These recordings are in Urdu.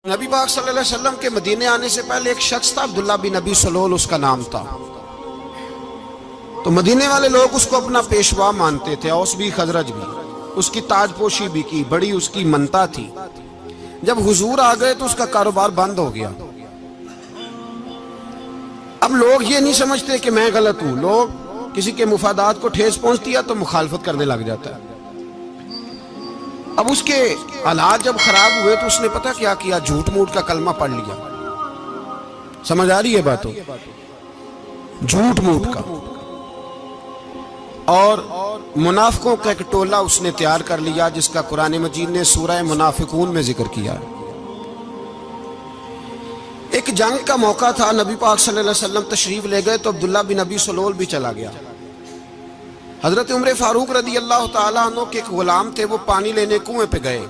نبی پاک صلی اللہ علیہ وسلم کے مدینے آنے سے پہلے ایک شخص تھا، عبداللہ بن ابی سلول اس کا نام تھا۔ تو مدینے والے لوگ اس کو اپنا پیشوا مانتے تھے، اوس بھی خزرج بھی، اس کی تاج پوشی بھی کی، بڑی اس کی منتا تھی۔ جب حضور آ گئے تو اس کا کاروبار بند ہو گیا۔ اب لوگ یہ نہیں سمجھتے کہ میں غلط ہوں، لوگ کسی کے مفادات کو ٹھیس پہنچتی ہے تو مخالفت کرنے لگ جاتا ہے۔ اب اس کے حالات جب خراب ہوئے تو اس نے پتہ کیا کیا، جھوٹ موٹ کا کلمہ پڑھ لیا۔ سمجھ آ رہی ہے باتوں؟ جھوٹ موٹ کا، اور منافقوں کا ایک ٹولہ اس نے تیار کر لیا، جس کا قرآن مجید نے سورہ منافقون میں ذکر کیا۔ ایک جنگ کا موقع تھا، نبی پاک صلی اللہ علیہ وسلم تشریف لے گئے تو عبداللہ بن ابی سلول بھی چلا گیا۔ حضرت عمر فاروق رضی اللہ تعالیٰ عنہ کے ایک غلام تھے، وہ پانی لینے کنویں پہ گئے۔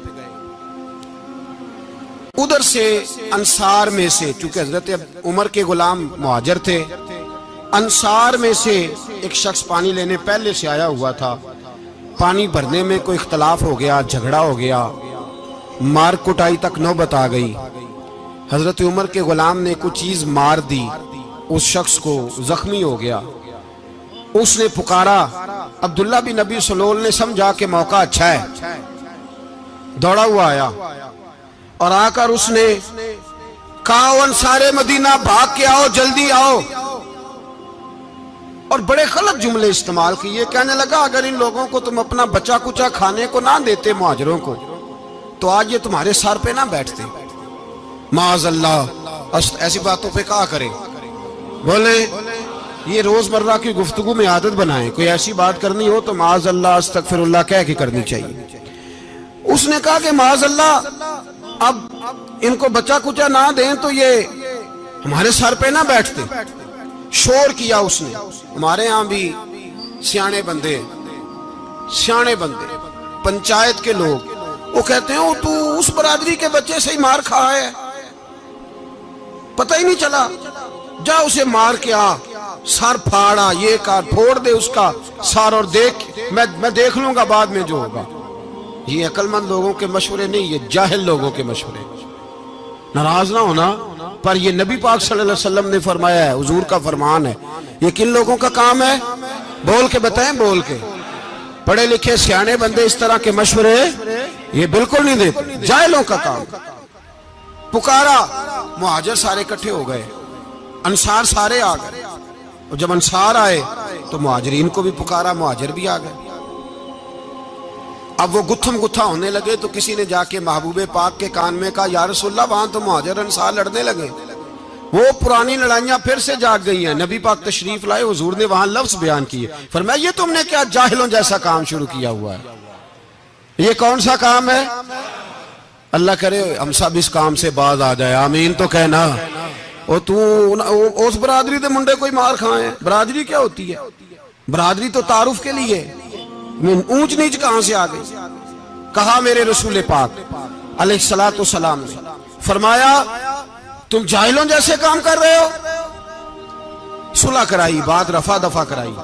ادھر سے انصار میں سے، چونکہ حضرت عمر کے غلام مہاجر تھے، انصار میں سے ایک شخص پانی لینے پہلے سے آیا ہوا تھا۔ پانی بھرنے میں کوئی اختلاف ہو گیا، جھگڑا ہو گیا، مار کٹائی تک نوبت آ گئی۔ حضرت عمر کے غلام نے کچھ چیز مار دی، اس شخص کو زخمی ہو گیا۔ اس نے پکارا، عبداللہ بن ابی سلول نے سمجھا کہ موقع اچھا ہے، دوڑا ہوا آیا اور آ کر اس نے کہا، انصار مدینہ بھاگ کے آؤ، جلدی آؤ، اور بڑے غلط جملے استعمال کیے۔ کہنے لگا، اگر ان لوگوں کو تم اپنا بچا کچا کھانے کو نہ دیتے مہاجروں کو، تو آج یہ تمہارے سر پہ نہ بیٹھتے۔ معاذ اللہ، ایسی باتوں پہ کہا کرے، بولے یہ روزمرہ کی گفتگو میں عادت بنائیں، کوئی ایسی بات کرنی ہو تو معاذ اللہ استغفر اللہ کہہ کے کرنی چاہیے۔ اس نے کہا کہ معاذ اللہ، اب ان کو بچا کچا نہ دیں تو یہ ہمارے سر پہ نہ بیٹھتے۔ شور کیا اس نے۔ ہمارے ہاں بھی سیانے بندے پنچایت کے لوگ، وہ کہتے ہیں تو اس برادری کے بچے سے ہی مار کھا ہے، پتہ ہی نہیں چلا، جا اسے مار کے آ، سر پھاڑا، یہ کار پھوڑ دے اس کا سر، اور دیکھ میں دیکھ لوں گا بعد میں جو ہوگا۔ یہ عقل مند لوگوں کے مشورے نہیں، یہ جاہل لوگوں کے مشورے۔ ناراض نہ ہونا، پر یہ نبی پاک صلی اللہ علیہ وسلم نے فرمایا ہے، حضور کا فرمان ہے۔ یہ کن لوگوں کا کام ہے؟ بول کے بتائیں، بول کے۔ پڑھے لکھے سیانے بندے اس طرح کے مشورے یہ بالکل نہیں دیتے، جاہلوں کا کام۔ پکارا، مہاجر سارے اکٹھے ہو گئے، انصار سارے آ گئے، اور جب انصار آئے تو مہاجرین کو بھی پکارا، مہاجر بھی آ گئے۔ اب وہ گتھم گتھا ہونے لگے تو کسی نے جا کے محبوب پاک کے کان میں کہا، یا رسول اللہ، وہاں تو مہاجر انصار لڑنے لگے، وہ پرانی لڑائیاں پھر سے جاگ گئی ہیں۔ نبی پاک تشریف لائے، حضور نے وہاں لفظ بیان کیے، فرمایا یہ تم نے کیا جاہلوں جیسا کام شروع کیا ہوا ہے؟ یہ کون سا کام ہے؟ اللہ کرے ہم سب اس کام سے باز آ جائے، آمین تو کہنا۔ اور تو اس برادری دے منڈے کوئی مار کھائیں؟ برادری کیا ہوتی ہے؟ برادری تو تعارف کے لیے، اونچ نیچ کہاں سے آ گئی؟ کہا میرے رسول پاک علیہ الصلوۃ والسلام نے، فرمایا تم جاہلوں جیسے کام کر رہے ہو۔ صلح کرائی، بات رفع دفع کرائی،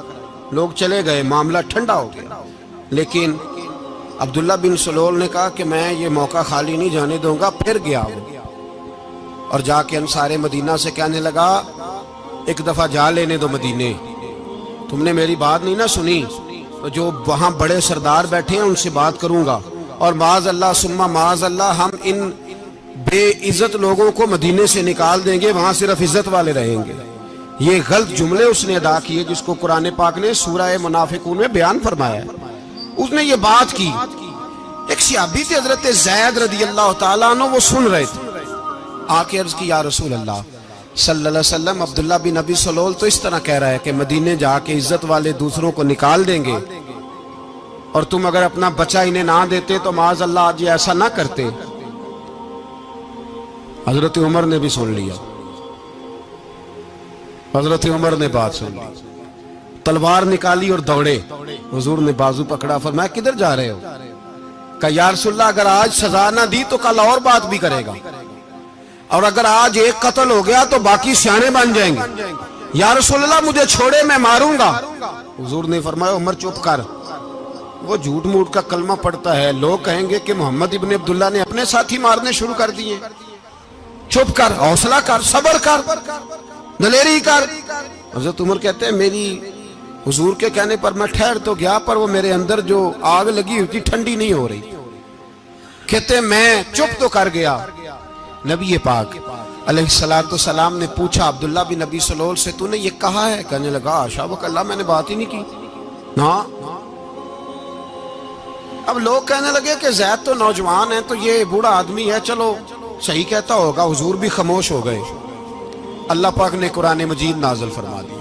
لوگ چلے گئے، معاملہ ٹھنڈا ہو گیا۔ لیکن عبداللہ بن سلول نے کہا کہ میں یہ موقع خالی نہیں جانے دوں گا۔ پھر گیا وہ، اور جا کے انصار مدینہ سے کہنے لگا، ایک دفعہ جا لینے دو مدینے، تم نے میری بات نہیں نہ سنی تو جو وہاں بڑے سردار بیٹھے ہیں ان سے بات کروں گا، اور معاذ اللہ ثم معاذ اللہ ہم ان بے عزت لوگوں کو مدینے سے نکال دیں گے، وہاں صرف عزت والے رہیں گے۔ یہ غلط جملے اس نے ادا کیے جس کو قرآن پاک نے سورہ منافقون میں بیان فرمایا ہے۔ اس نے یہ بات کی۔ ایک صحابی تھے حضرت زید رضی اللہ تعالیٰ عنہ، وہ سن رہے تھے، آ کے عرض کی، یا رسول اللہ صلی اللہ علیہ وسلم، عبداللہ بن ابی سلول تو اس طرح کہہ رہا ہے کہ مدینے جا کے عزت والے دوسروں کو نکال دیں گے، اور تم اگر اپنا بچہ انہیں نہ دیتے تو معاذ اللہ آج یہ ایسا نہ کرتے۔ حضرت عمر نے بھی سن لیا، حضرت عمر نے بات سن لی، تلوار نکالی اور دوڑے۔ حضور نے بازو پکڑا، فرمایا کدھر جا رہے ہو؟ کہا یا رسول اللہ، اگر آج سزا نہ دی تو کل اور بات بھی کرے گا، اور اگر آج ایک قتل ہو گیا تو باقی سیانے بن جائیں گے۔ یا رسول اللہ مجھے چھوڑے، میں ماروں گا۔ حضور نے فرمایا عمر چپ کر، وہ جھوٹ موٹ کا کلمہ پڑھتا ہے، لوگ کہیں گے کہ محمد ابن عبداللہ نے اپنے ساتھی مارنے شروع کر دیے۔ چپ کر، حوصلہ کر، صبر کر، دلیری کر۔ حضرت عمر کہتے ہیں میری حضور کے کہنے پر میں ٹھہر تو گیا، پر وہ میرے اندر جو آگ لگی ہوئی تھی ٹھنڈی نہیں ہو رہی۔ کہتے ہیں میں چپ تو کر گیا۔ نبی پاک علیہ السلام نے پوچھا عبداللہ بن ابی سلول سے تو نے یہ کہا ہے؟ کہنے لگا حاشا و کلا، میں نے بات ہی نہیں کی۔ ہاں، اب لوگ کہنے لگے کہ زید تو نوجوان ہے تو یہ بوڑھا آدمی ہے، چلو صحیح کہتا ہوگا۔ حضور بھی خاموش ہو گئے۔ اللہ پاک نے قرآن مجید نازل فرما دیا،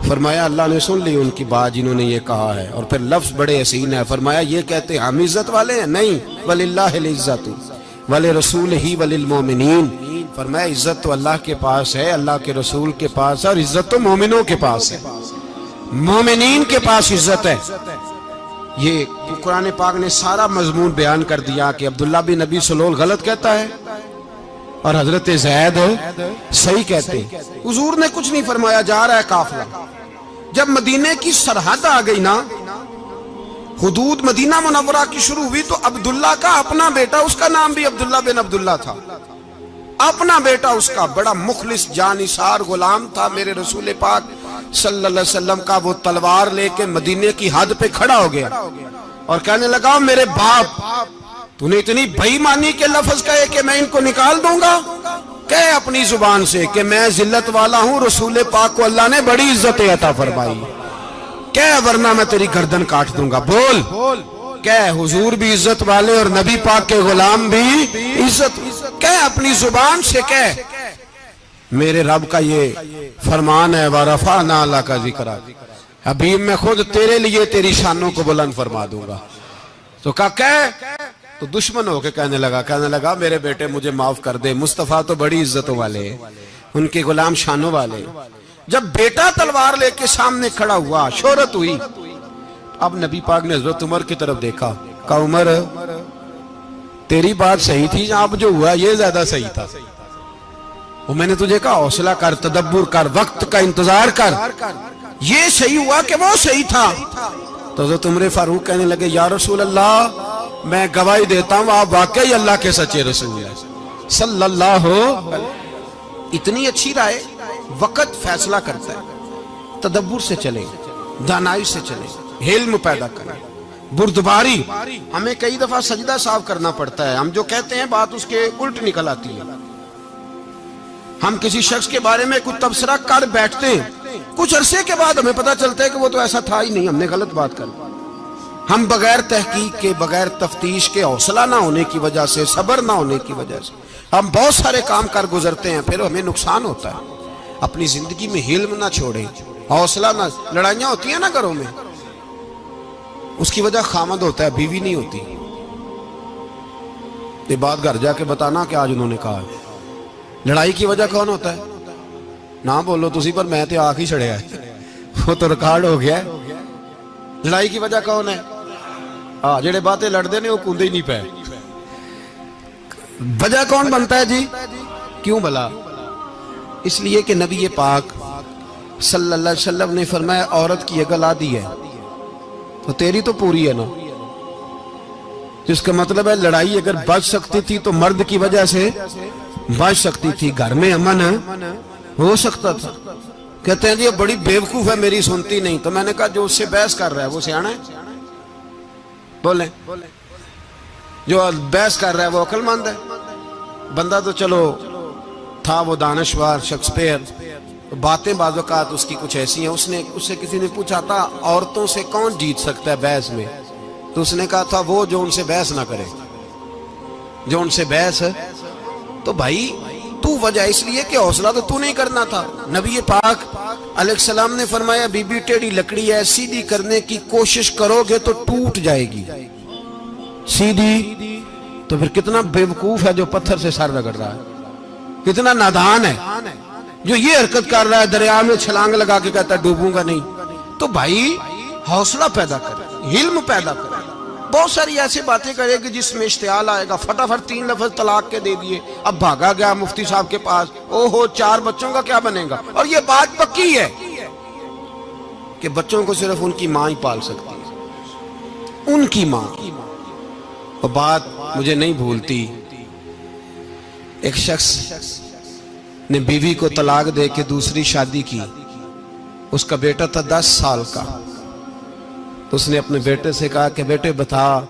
فرمایا اللہ نے سن لی ان کی بات جنہوں نے یہ کہا ہے، اور پھر لفظ بڑے حسین ہے، فرمایا یہ کہتے ہم عزت والے ہیں؟ نہیں، وَلِلَّهِ الْعِزَّةُ وَلِرَسُولِهِ وَلِلْمُؤْمِنِينَ، فرمایا عزت تو اللہ کے پاس ہے، اللہ کے رسول کے پاس ہے، اور عزت تو مومنوں کے پاس ہے، مومنین کے پاس عزت ہے۔ یہ قرآن پاک نے سارا مضمون بیان کر دیا کہ عبداللہ بن ابی سلول غلط کہتا ہے اور حضرت زید صحیح کہتے ہیں۔ حضور نے کچھ نہیں فرمایا، جا رہا ہے قافلہ۔ جب مدینے کی سرحد آ گئی نا، حدود مدینہ منورہ کی شروع ہوئی، تو عبداللہ کا اپنا بیٹا، اس کا نام بھی عبداللہ بن عبداللہ تھا، اپنا بیٹا اس کا بڑا مخلص جانثار غلام تھا میرے رسول پاک صلی اللہ علیہ وسلم کا، وہ تلوار لے کے مدینے کی حد پہ کھڑا ہو گیا اور کہنے لگا میرے باپ تو نے اتنی بے ایمانی کے لفظ کہے کہ میں ان کو نکال دوں گا؟ کہے اپنی زبان سے کہ میں ذلت والا ہوں، رسول پاک کو اللہ نے بڑی عزت عطا فرمائی، کہے ورنہ میں تیری گردن کاٹ دوں گا۔ بول، کہے حضور بھی عزت والے اور نبی پاک کے غلام بھی عزت، کہے اپنی زبان سے، کہے میرے رب کا یہ فرمان ہے وَرَفَعْنَا لَكَ ذِكْرَكَ، حبیب میں خود تیرے لیے تیری شانوں کو بلند فرما دوں گا۔ تو کہا تو دشمن ہو کے کہنے لگا میرے بیٹے مجھے معاف کر دے، مصطفیٰ تو بڑی عزتوں والے ہیں، ان کے غلام شانوں والے۔ جب بیٹا تلوار لے کے سامنے کھڑا ہوا، شہرت ہوئی، اب نبی پاک نے حضرت عمر کی طرف دیکھا، کہا عمر تیری بات صحیح تھی، اب جو ہوا یہ زیادہ صحیح تھا، وہ میں نے تجھے کہا حوصلہ کر، تدبر کر، وقت کا انتظار کر، یہ صحیح ہوا کہ وہ صحیح تھا۔ تو حضرت عمر فاروق کہنے لگے یا رسول اللہ میں گواہی دیتا ہوں آپ واقعی اللہ کے سچے رسول ہیں صلی اللہ علیہ۔ اتنی اچھی رائے، وقت فیصلہ کرتا ہے، تدبر سے چلے، دانائی سے چلے، علم پیدا کریں، بردباری۔ ہمیں کئی دفعہ سجدہ صاف کرنا پڑتا ہے، ہم جو کہتے ہیں بات اس کے الٹ نکل آتی ہے۔ ہم کسی شخص کے بارے میں کچھ تبصرہ کر بیٹھتے ہیں، کچھ عرصے کے بعد ہمیں پتہ چلتا ہے کہ وہ تو ایسا تھا ہی نہیں، ہم نے غلط بات کر۔ ہم بغیر تحقیق کے، بغیر تفتیش کے، حوصلہ نہ ہونے کی وجہ سے، صبر نہ ہونے کی وجہ سے ہم بہت سارے کام کر گزرتے ہیں، پھر ہمیں نقصان ہوتا ہے۔ اپنی زندگی میں حلم نہ چھوڑیں، حوصلہ نہ، لڑائیاں ہوتی ہیں نا گھروں میں، اس کی وجہ خامد ہوتا ہے، بیوی نہیں ہوتی۔ یہ بات گھر جا کے بتانا کہ آج انہوں نے کہا ہے۔ لڑائی کی وجہ کون ہوتا ہے؟ نہ بولو تسی، پر میں تے آنکھ ہی چھڑیا ہے، وہ تو ریکارڈ ہو گیا ہے۔ لڑائی کی وجہ کون ہے؟ جڑے باتیں لڑتے ہیں وہ کندے ہی نہیں پے۔ وجہ کون بنتا ہے جی؟ کیوں بھلا؟ اس لیے کہ نبی پاک صلی اللہ علیہ وسلم نے فرمایا عورت کی اگل آدھی ہے تو تیری تو پوری ہے نا، جس کا مطلب ہے لڑائی اگر بچ سکتی تھی تو مرد کی وجہ سے بچ سکتی تھی، گھر میں امن ہو سکتا تھا۔ کہتے ہیں جی بڑی بیوقوف ہے میری سنتی نہیں، تو میں نے کہا جو اس سے بحث کر رہا ہے وہ سیانا ہے؟ بولیں، جو بحث کر رہا ہے وہ عقل مند ہے؟ بندہ تو چلو تھا وہ دانشور شیکسپیئر، باتیں بعض اوقات اس کی کچھ ایسی ہیں۔ اس سے کسی نے پوچھا تھا عورتوں سے کون جیت سکتا ہے بحث میں، تو اس نے کہا تھا وہ جو ان سے بحث نہ کرے، جو ان سے بحث۔ تو بھائی تو وجہ اس لیے کہ حوصلہ تو نہیں کرنا تھا۔ نبی پاک علیہ السلام نے فرمایا بی بی ٹیڑھی لکڑی ہے، سیدھی کرنے کی کوشش کرو گے تو ٹوٹ جائے گی، سیدھی۔ تو پھر کتنا بیوقوف ہے جو پتھر سے سر رگڑ رہا ہے، کتنا نادان ہے جو یہ حرکت کر رہا ہے، دریا میں چھلانگ لگا کے کہتا ہے ڈوبوں گا نہیں۔ تو بھائی حوصلہ پیدا کرے، علم پیدا کرے۔ بہت ساری ایسی باتیں کرے کہ جس میں اشتعال آئے گا، فٹافٹ 3 لفظ طلاق کے دے دیے، اب بھاگا گیا مفتی صاحب کے پاس، اوہو 4 بچوں کا کیا بنے گا؟ اور یہ بات پکی ہے کہ بچوں کو صرف ان کی ماں ہی پال سکتی ہے، ان کی ماں۔ اور بات مجھے نہیں بھولتی، ایک شخص نے بیوی کو طلاق دے کے دوسری شادی کی. اس کا بیٹا تھا 10 سال کا. تو اس نے اپنے بیٹے سے کہا کہ بیٹے بتا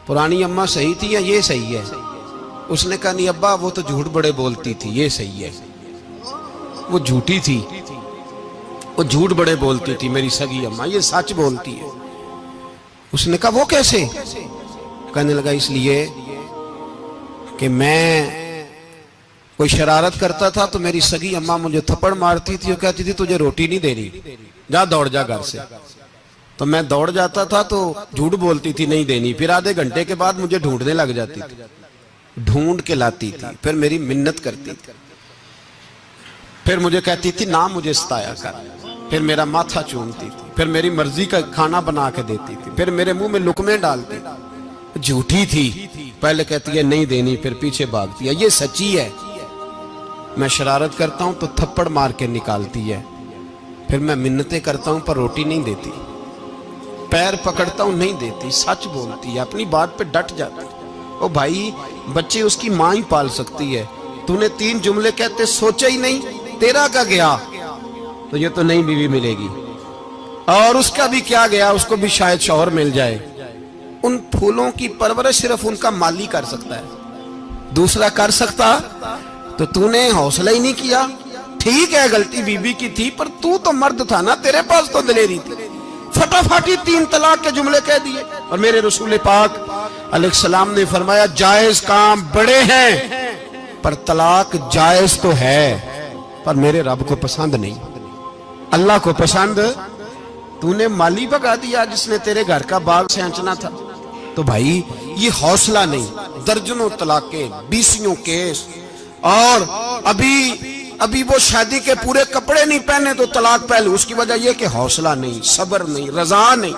پرانی اماں صحیح تھی یا یہ صحیح ہے؟ اس نے کہا نہیں ابا وہ تو جھوٹ بڑے بولتی تھی، یہ صحیح ہے. وہ جھوٹی تھی، وہ جھوٹ بڑے بولتی تھی میری سگی اماں، یہ سچ بولتی ہے. اس نے کہا وہ کیسے؟ کہنے لگا اس لیے کہ میں کوئی شرارت کرتا تھا تو میری سگی اماں مجھے تھپڑ مارتی تھی اور کہتی تھی تجھے روٹی نہیں دینی، جا دوڑ جا گھر سے. تو میں دوڑ جاتا تھا تو جھوٹ بولتی تھی نہیں دینی، پھر آدھے گھنٹے کے بعد مجھے ڈھونڈنے لگ جاتی تھی، ڈھونڈ کے لاتی تھی، پھر میری منت کرتی تھی، پھر مجھے کہتی تھی نہ مجھے ستایا کر، پھر میرا ماتھا چومتی تھی، پھر میری مرضی کا کھانا بنا کے دیتی تھی، پھر میرے منہ میں لقمے ڈالتی تھی. جھوٹی تھی، پہلے کہتی ہے نہیں دینی پھر پیچھے بھاگتی ہے. یہ سچی ہے، میں شرارت کرتا ہوں تو تھپڑ مار کے نکالتی ہے، پھر میں منتیں کرتا ہوں پر روٹی نہیں دیتی، پیر پکڑتا ہوں نہیں دیتی. سچ بولتی ہے، اپنی بات پہ ڈٹ جاتی. او بھائی بچے اس کی ماں ہی پال سکتی ہے، تو نے 3 جملے کہتے سوچا ہی نہیں، تیرا کا گیا تو یہ تو نئی بیوی ملے گی، اور اس کا بھی کیا گیا، اس کو بھی شاید شوہر مل جائے. ان پھولوں کی پرورش صرف ان کا مالی کر سکتا ہے، دوسرا کر سکتا تو نے حوصلہ ہی نہیں کیا. ٹھیک ہے غلطی بیوی کی تھی پر تو مرد تھا نا، تیرے پاس تو دلیری تھی. فٹافٹی 3 طلاق کے جملے کہہ دیے. اور میرے رسول پاک علیہ السلام نے فرمایا جائز کام بڑے ہیں پر طلاق جائز تو ہے پر میرے رب کو پسند نہیں، اللہ کو پسند. تو نے مالی بگا دیا جس نے تیرے گھر کا باغ سینچنا تھا. تو بھائی یہ حوصلہ نہیں، درجنوں طلاقیں، 20 کیس، اور ابھی وہ شادی کے پورے کپڑے نہیں پہنے تو طلاق پہلے. اس کی وجہ یہ کہ حوصلہ نہیں، صبر نہیں، رضا نہیں،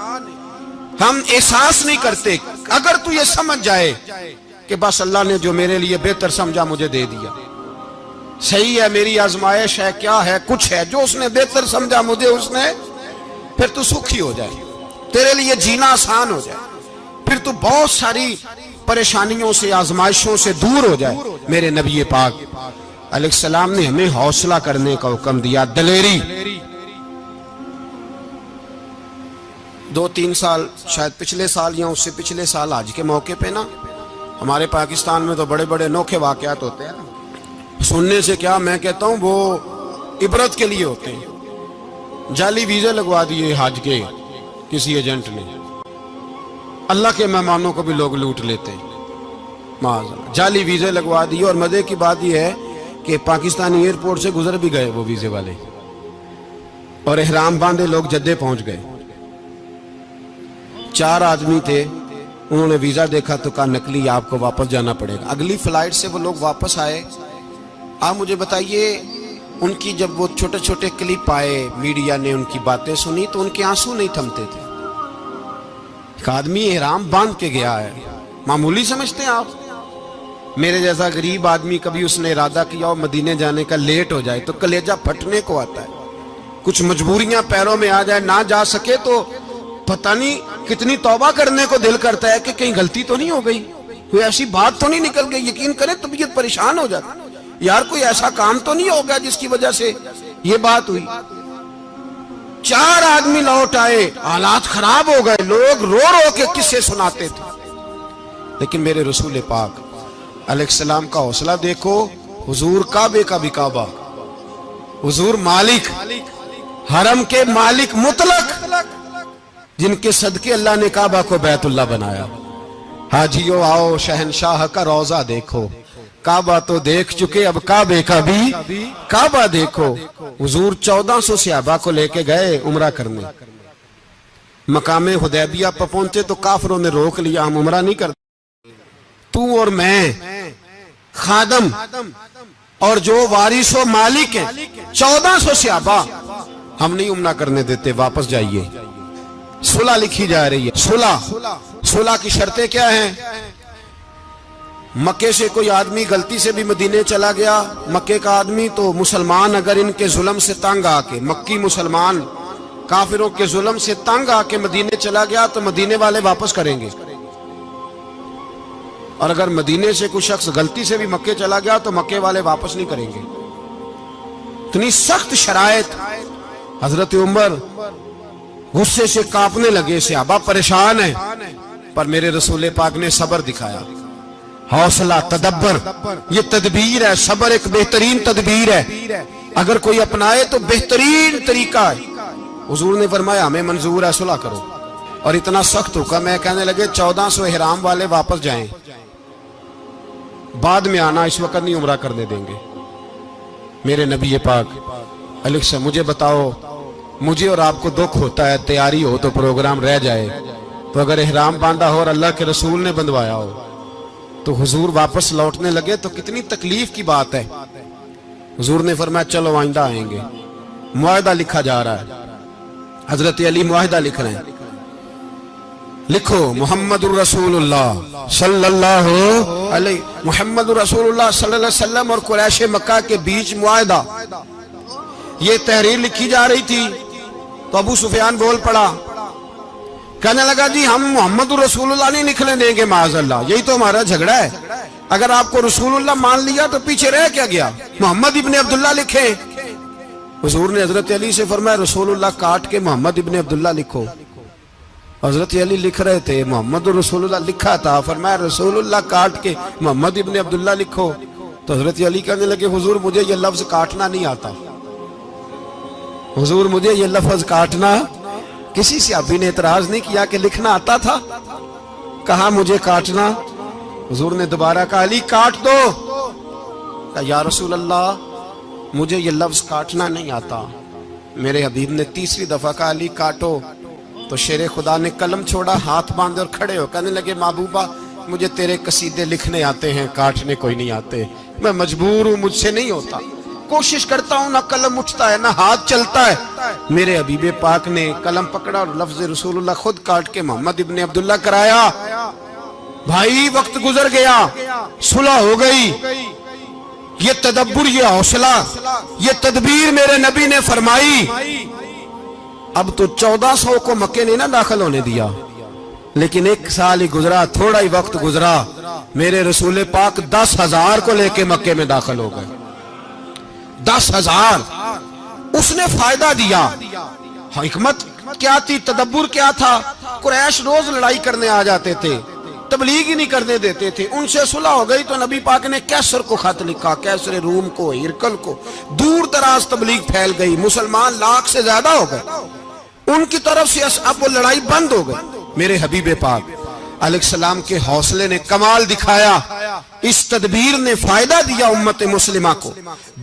ہم احساس نہیں کرتے. اگر تو یہ سمجھ جائے کہ بس اللہ نے جو میرے لیے بہتر سمجھا مجھے دے دیا، صحیح ہے میری آزمائش ہے، کیا ہے کچھ ہے جو اس نے بہتر سمجھا مجھے اس نے، پھر تو سکھی ہو جائے، تیرے لیے جینا آسان ہو جائے، پھر تو بہت ساری پریشانیوں سے آزمائشوں سے دور ہو جائے. میرے نبی پاک علیہ السلام نے ہمیں حوصلہ کرنے کا حکم دیا، دلیری. 2-3 سال شاید پچھلے سال یا اس سے پچھلے سال حج کے موقع پہ نا ہمارے پاکستان میں تو بڑے بڑے انوکھے واقعات ہوتے ہیں نا، سننے سے کیا میں کہتا ہوں وہ عبرت کے لیے ہوتے ہیں. جعلی ویزے لگوا دیے حج کے کسی ایجنٹ نے، اللہ کے مہمانوں کو بھی لوگ لوٹ لیتے ہیں، معاذ جعلی ویزے لگوا دیے. اور مزے کی بات یہ ہے کہ پاکستانی ایئرپورٹ سے گزر بھی گئے وہ ویزے والے، اور احرام باندھے لوگ جدے پہنچ گئے. 4 آدمی تھے، انہوں نے ویزا دیکھا تو کہا نقلی آپ کو واپس جانا پڑے گا. اگلی فلائٹ سے وہ لوگ واپس آئے. آپ مجھے بتائیے ان کی جب وہ چھوٹے چھوٹے کلپ آئے، میڈیا نے ان کی باتیں سنی تو ان کے آنسو نہیں تھمتے تھے. ایک آدمی احرام باندھ کے گیا ہے، معمولی سمجھتے ہیں آپ؟ میرے جیسا غریب آدمی کبھی اس نے ارادہ کیا اور مدینے جانے کا لیٹ ہو جائے تو کلیجہ پھٹنے کو آتا ہے. کچھ مجبوریاں پیروں میں آ جائے، نہ جا سکے تو پتہ نہیں کتنی توبہ کرنے کو دل کرتا ہے کہ کہیں غلطی تو نہیں ہو گئی، کوئی ایسی بات تو نہیں نکل گئی. یقین کریں طبیعت پریشان ہو جاتی، یار کوئی ایسا کام تو نہیں ہو گیا جس کی وجہ سے یہ بات ہوئی. 4 آدمی لوٹ آئے، حالات خراب ہو گئے، لوگ رو رو کے قصے سناتے تھے. لیکن میرے رسول پاک علیہ السلام کا حوصلہ دیکھو. حضور کعبے کا بھی کعبہ، حضور مالک، حرم کے مالک مطلق، جن کے صدقے اللہ نے کعبہ کو بیت اللہ بنایا. حاجیو آؤ شہنشاہ کا روضہ دیکھو، کعبہ تو دیکھ چکے اب کعبے کا بھی کعبہ دیکھو. حضور 1400 صحابہ کو لے کے گئے عمرہ کرنے. مقام حدیبیہ پر پہنچے تو کافروں نے روک لیا، ہم عمرہ نہیں کرتے. تو اور میں خادم اور جو وارث و مالک ہیں 1400 صحابہ، ہم نہیں عمرہ کرنے دیتے، واپس جائیے. صلح لکھی جا رہی ہے. صلح کی شرطیں کیا ہیں؟ مکے سے کوئی آدمی غلطی سے بھی مدینے چلا گیا، مکے کا آدمی، تو مسلمان اگر ان کے ظلم سے تنگ آ کے، مکی مسلمان کافروں کے ظلم سے تنگ آ کے مدینے چلا گیا تو مدینے والے واپس کریں گے. اور اگر مدینے سے کوئی شخص غلطی سے بھی مکے چلا گیا تو مکے والے واپس نہیں کریں گے. اتنی سخت شرائط. حضرت عمر غصے سے کانپنے لگے, صحابہ پریشان ہیں, پر میرے رسول پاک نے صبر دکھایا, حوصلہ, تدبر. یہ تدبیر ہے, صبر ایک بہترین تدبیر ہے, اگر کوئی اپنائے تو بہترین طریقہ ہے. حضور نے فرمایا ہمیں منظور ہے, صلح کرو. اور اتنا سخت حکم ہے, کہنے لگے 1400 احرام والے واپس جائیں, بعد میں آنا, اس وقت نہیں عمرہ کرنے دیں گے. میرے نبی پاک علیہ السلام, مجھے بتاؤ, مجھے اور آپ کو دکھ ہوتا ہے تیاری ہو تو پروگرام رہ جائے, تو اگر احرام باندھا ہو اور اللہ کے رسول نے بندھوایا ہو تو حضور واپس لوٹنے لگے تو کتنی تکلیف کی بات ہے. حضور نے فرمایا چلو آئندہ آئیں گے. معاہدہ لکھا جا رہا ہے, حضرت علی معاہدہ لکھ رہے ہیں. لکھو محمد الرسول اللہ صلی اللہ علیہ محمد الرسول اللہ صلی اللہ علیہ وسلم اور قریش مکہ کے بیچ معاہدہ. یہ تحریر لکھی جا رہی تھی تو ابو سفیان بول پڑا, کہنے لگا جی ہم محمد الرسول اللہ نہیں لکھنے دیں گے معاذ اللہ, یہی تو ہمارا جھگڑا ہے. اگر آپ کو رسول اللہ مان لیا تو پیچھے رہ کیا گیا, محمد ابن عبداللہ لکھے. حضور نے حضرت علی سے فرمایا رسول اللہ کاٹ کے محمد ابن عبداللہ لکھو. حضرت علی لکھ رہے تھے, محمد رسول اللہ لکھا تھا, فرمایا رسول اللہ کاٹ کے محمد ابن عبداللہ لکھو. تو حضرت علی کہنے لگے حضور مجھے یہ لفظ کاٹنا نہیں آتا, حضور مجھے یہ لفظ کاٹنا. کسی صحابی نے اعتراض نہیں کیا کہ لکھنا آتا تھا, کہا مجھے کاٹنا. حضور نے دوبارہ کہا علی کاٹ دو. کہا یا رسول اللہ مجھے یہ لفظ کاٹنا نہیں آتا. میرے حبیب نے تیسری دفعہ کہا علی کاٹو. تو شیر خدا نے قلم چھوڑا, ہاتھ باندھے اور کھڑے ہو کہنے لگے محبوبہ مجھے تیرے قصیدے لکھنے آتے ہیں, کاٹنے کوئی نہیں آتے. میں مجبور ہوں, مجھ سے نہیں ہوتا. کوشش کرتا ہوں, نہ قلم اٹھتا ہے نہ ہاتھ چلتا ہے. میرے حبیب پاک نے قلم پکڑا اور لفظ رسول اللہ خود کاٹ کے محمد ابن عبداللہ کرایا. بھائی وقت گزر گیا, صلح ہو گئی. یہ تدبر, یہ حوصلہ, یہ تدبیر میرے نبی نے فرمائی. اب تو 1400 کو مکے نے نہ داخل ہونے دیا, لیکن 1 سال ہی گزرا, تھوڑا ہی وقت گزرا, میرے رسول پاک 10,000 کو لے کے مکے میں داخل ہو گئے. 10,000. اس نے فائدہ دیا. حکمت کیا تھی, تدبر کیا تھا. قریش روز لڑائی کرنے آ جاتے تھے, تبلیغ ہی نہیں کرنے دیتے تھے. ان سے صلح ہو گئی تو نبی پاک نے کیسر کو خط لکھا, کیسر روم کو, ہرکل کو. دور دراز تبلیغ پھیل گئی, مسلمان 100,000 سے زیادہ ہو گئے. ان کی طرف سے اب وہ لڑائی بند ہو گئی. میرے حبیب پاک علیہ السلام کے حوصلے نے کمال دکھایا, اس تدبیر نے فائدہ دیا امت مسلمہ کو.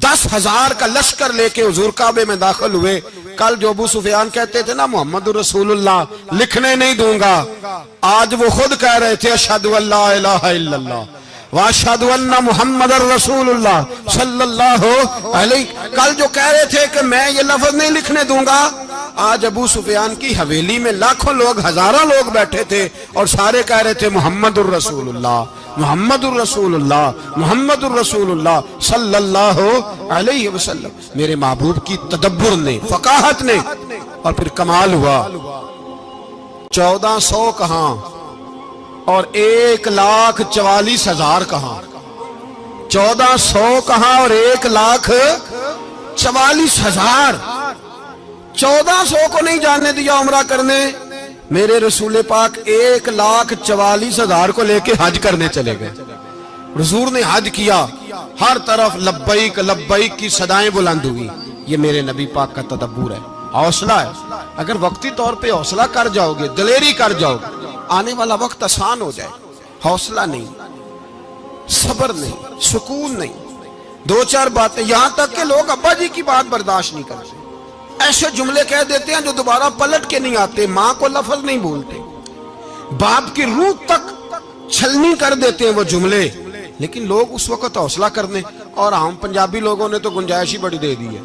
10,000 کا لشکر لے کے حضور کعبے میں داخل ہوئے. کل جو ابو سفیان کہتے تھے نا محمد رسول اللہ لکھنے نہیں دوں گا, آج وہ خود کہہ رہے تھے اشہد ان لا الہ الا اللہ واشہد ان محمد رسول اللہ صلی اللہ علیہ. کل جو کہہ رہے تھے کہ میں یہ لفظ نہیں لکھنے دوں گا, آج ابو سفیان کی حویلی میں لاکھوں لوگ, ہزاروں لوگ بیٹھے تھے اور سارے کہہ رہے تھے محمد الرسول اللہ محمد الرسول اللہ محمد الرسول اللہ صلی اللہ علیہ وسلم. میرے محبوب کی تدبر نے, فقاہت نے, اور پھر کمال ہوا. 1400 کہاں اور 1,44,000 کہاں. 1400 کہاں اور 1,44,000. 1400 کو نہیں جانے دیا عمرہ کرنے. میرے رسول پاک 1,44,000 کو لے کے حج کرنے چلے گئے. حضور نے حج کیا, ہر طرف لبیک لبیک کی صدائیں بلند ہوئی. یہ میرے نبی پاک کا تدبر ہے, حوصلہ ہے. اگر وقتی طور پہ حوصلہ کر جاؤ گے, دلیری کر جاؤ گے, آنے والا وقت آسان ہو جائے. حوصلہ نہیں, صبر نہیں, سکون نہیں, 2-4 باتیں, یہاں تک کہ لوگ ابا جی کی بات برداشت نہیں کرتے. ایسے جملے کہہ دیتے ہیں جو دوبارہ پلٹ کے نہیں آتے. ماں کو لفظ نہیں بولتے, باپ کی روح تک چھلنی کر دیتے ہیں وہ جملے. لیکن لوگ اس وقت حوصلہ کرنے, اور ہم پنجابی لوگوں نے تو گنجائش ہی بڑی دے دی ہے.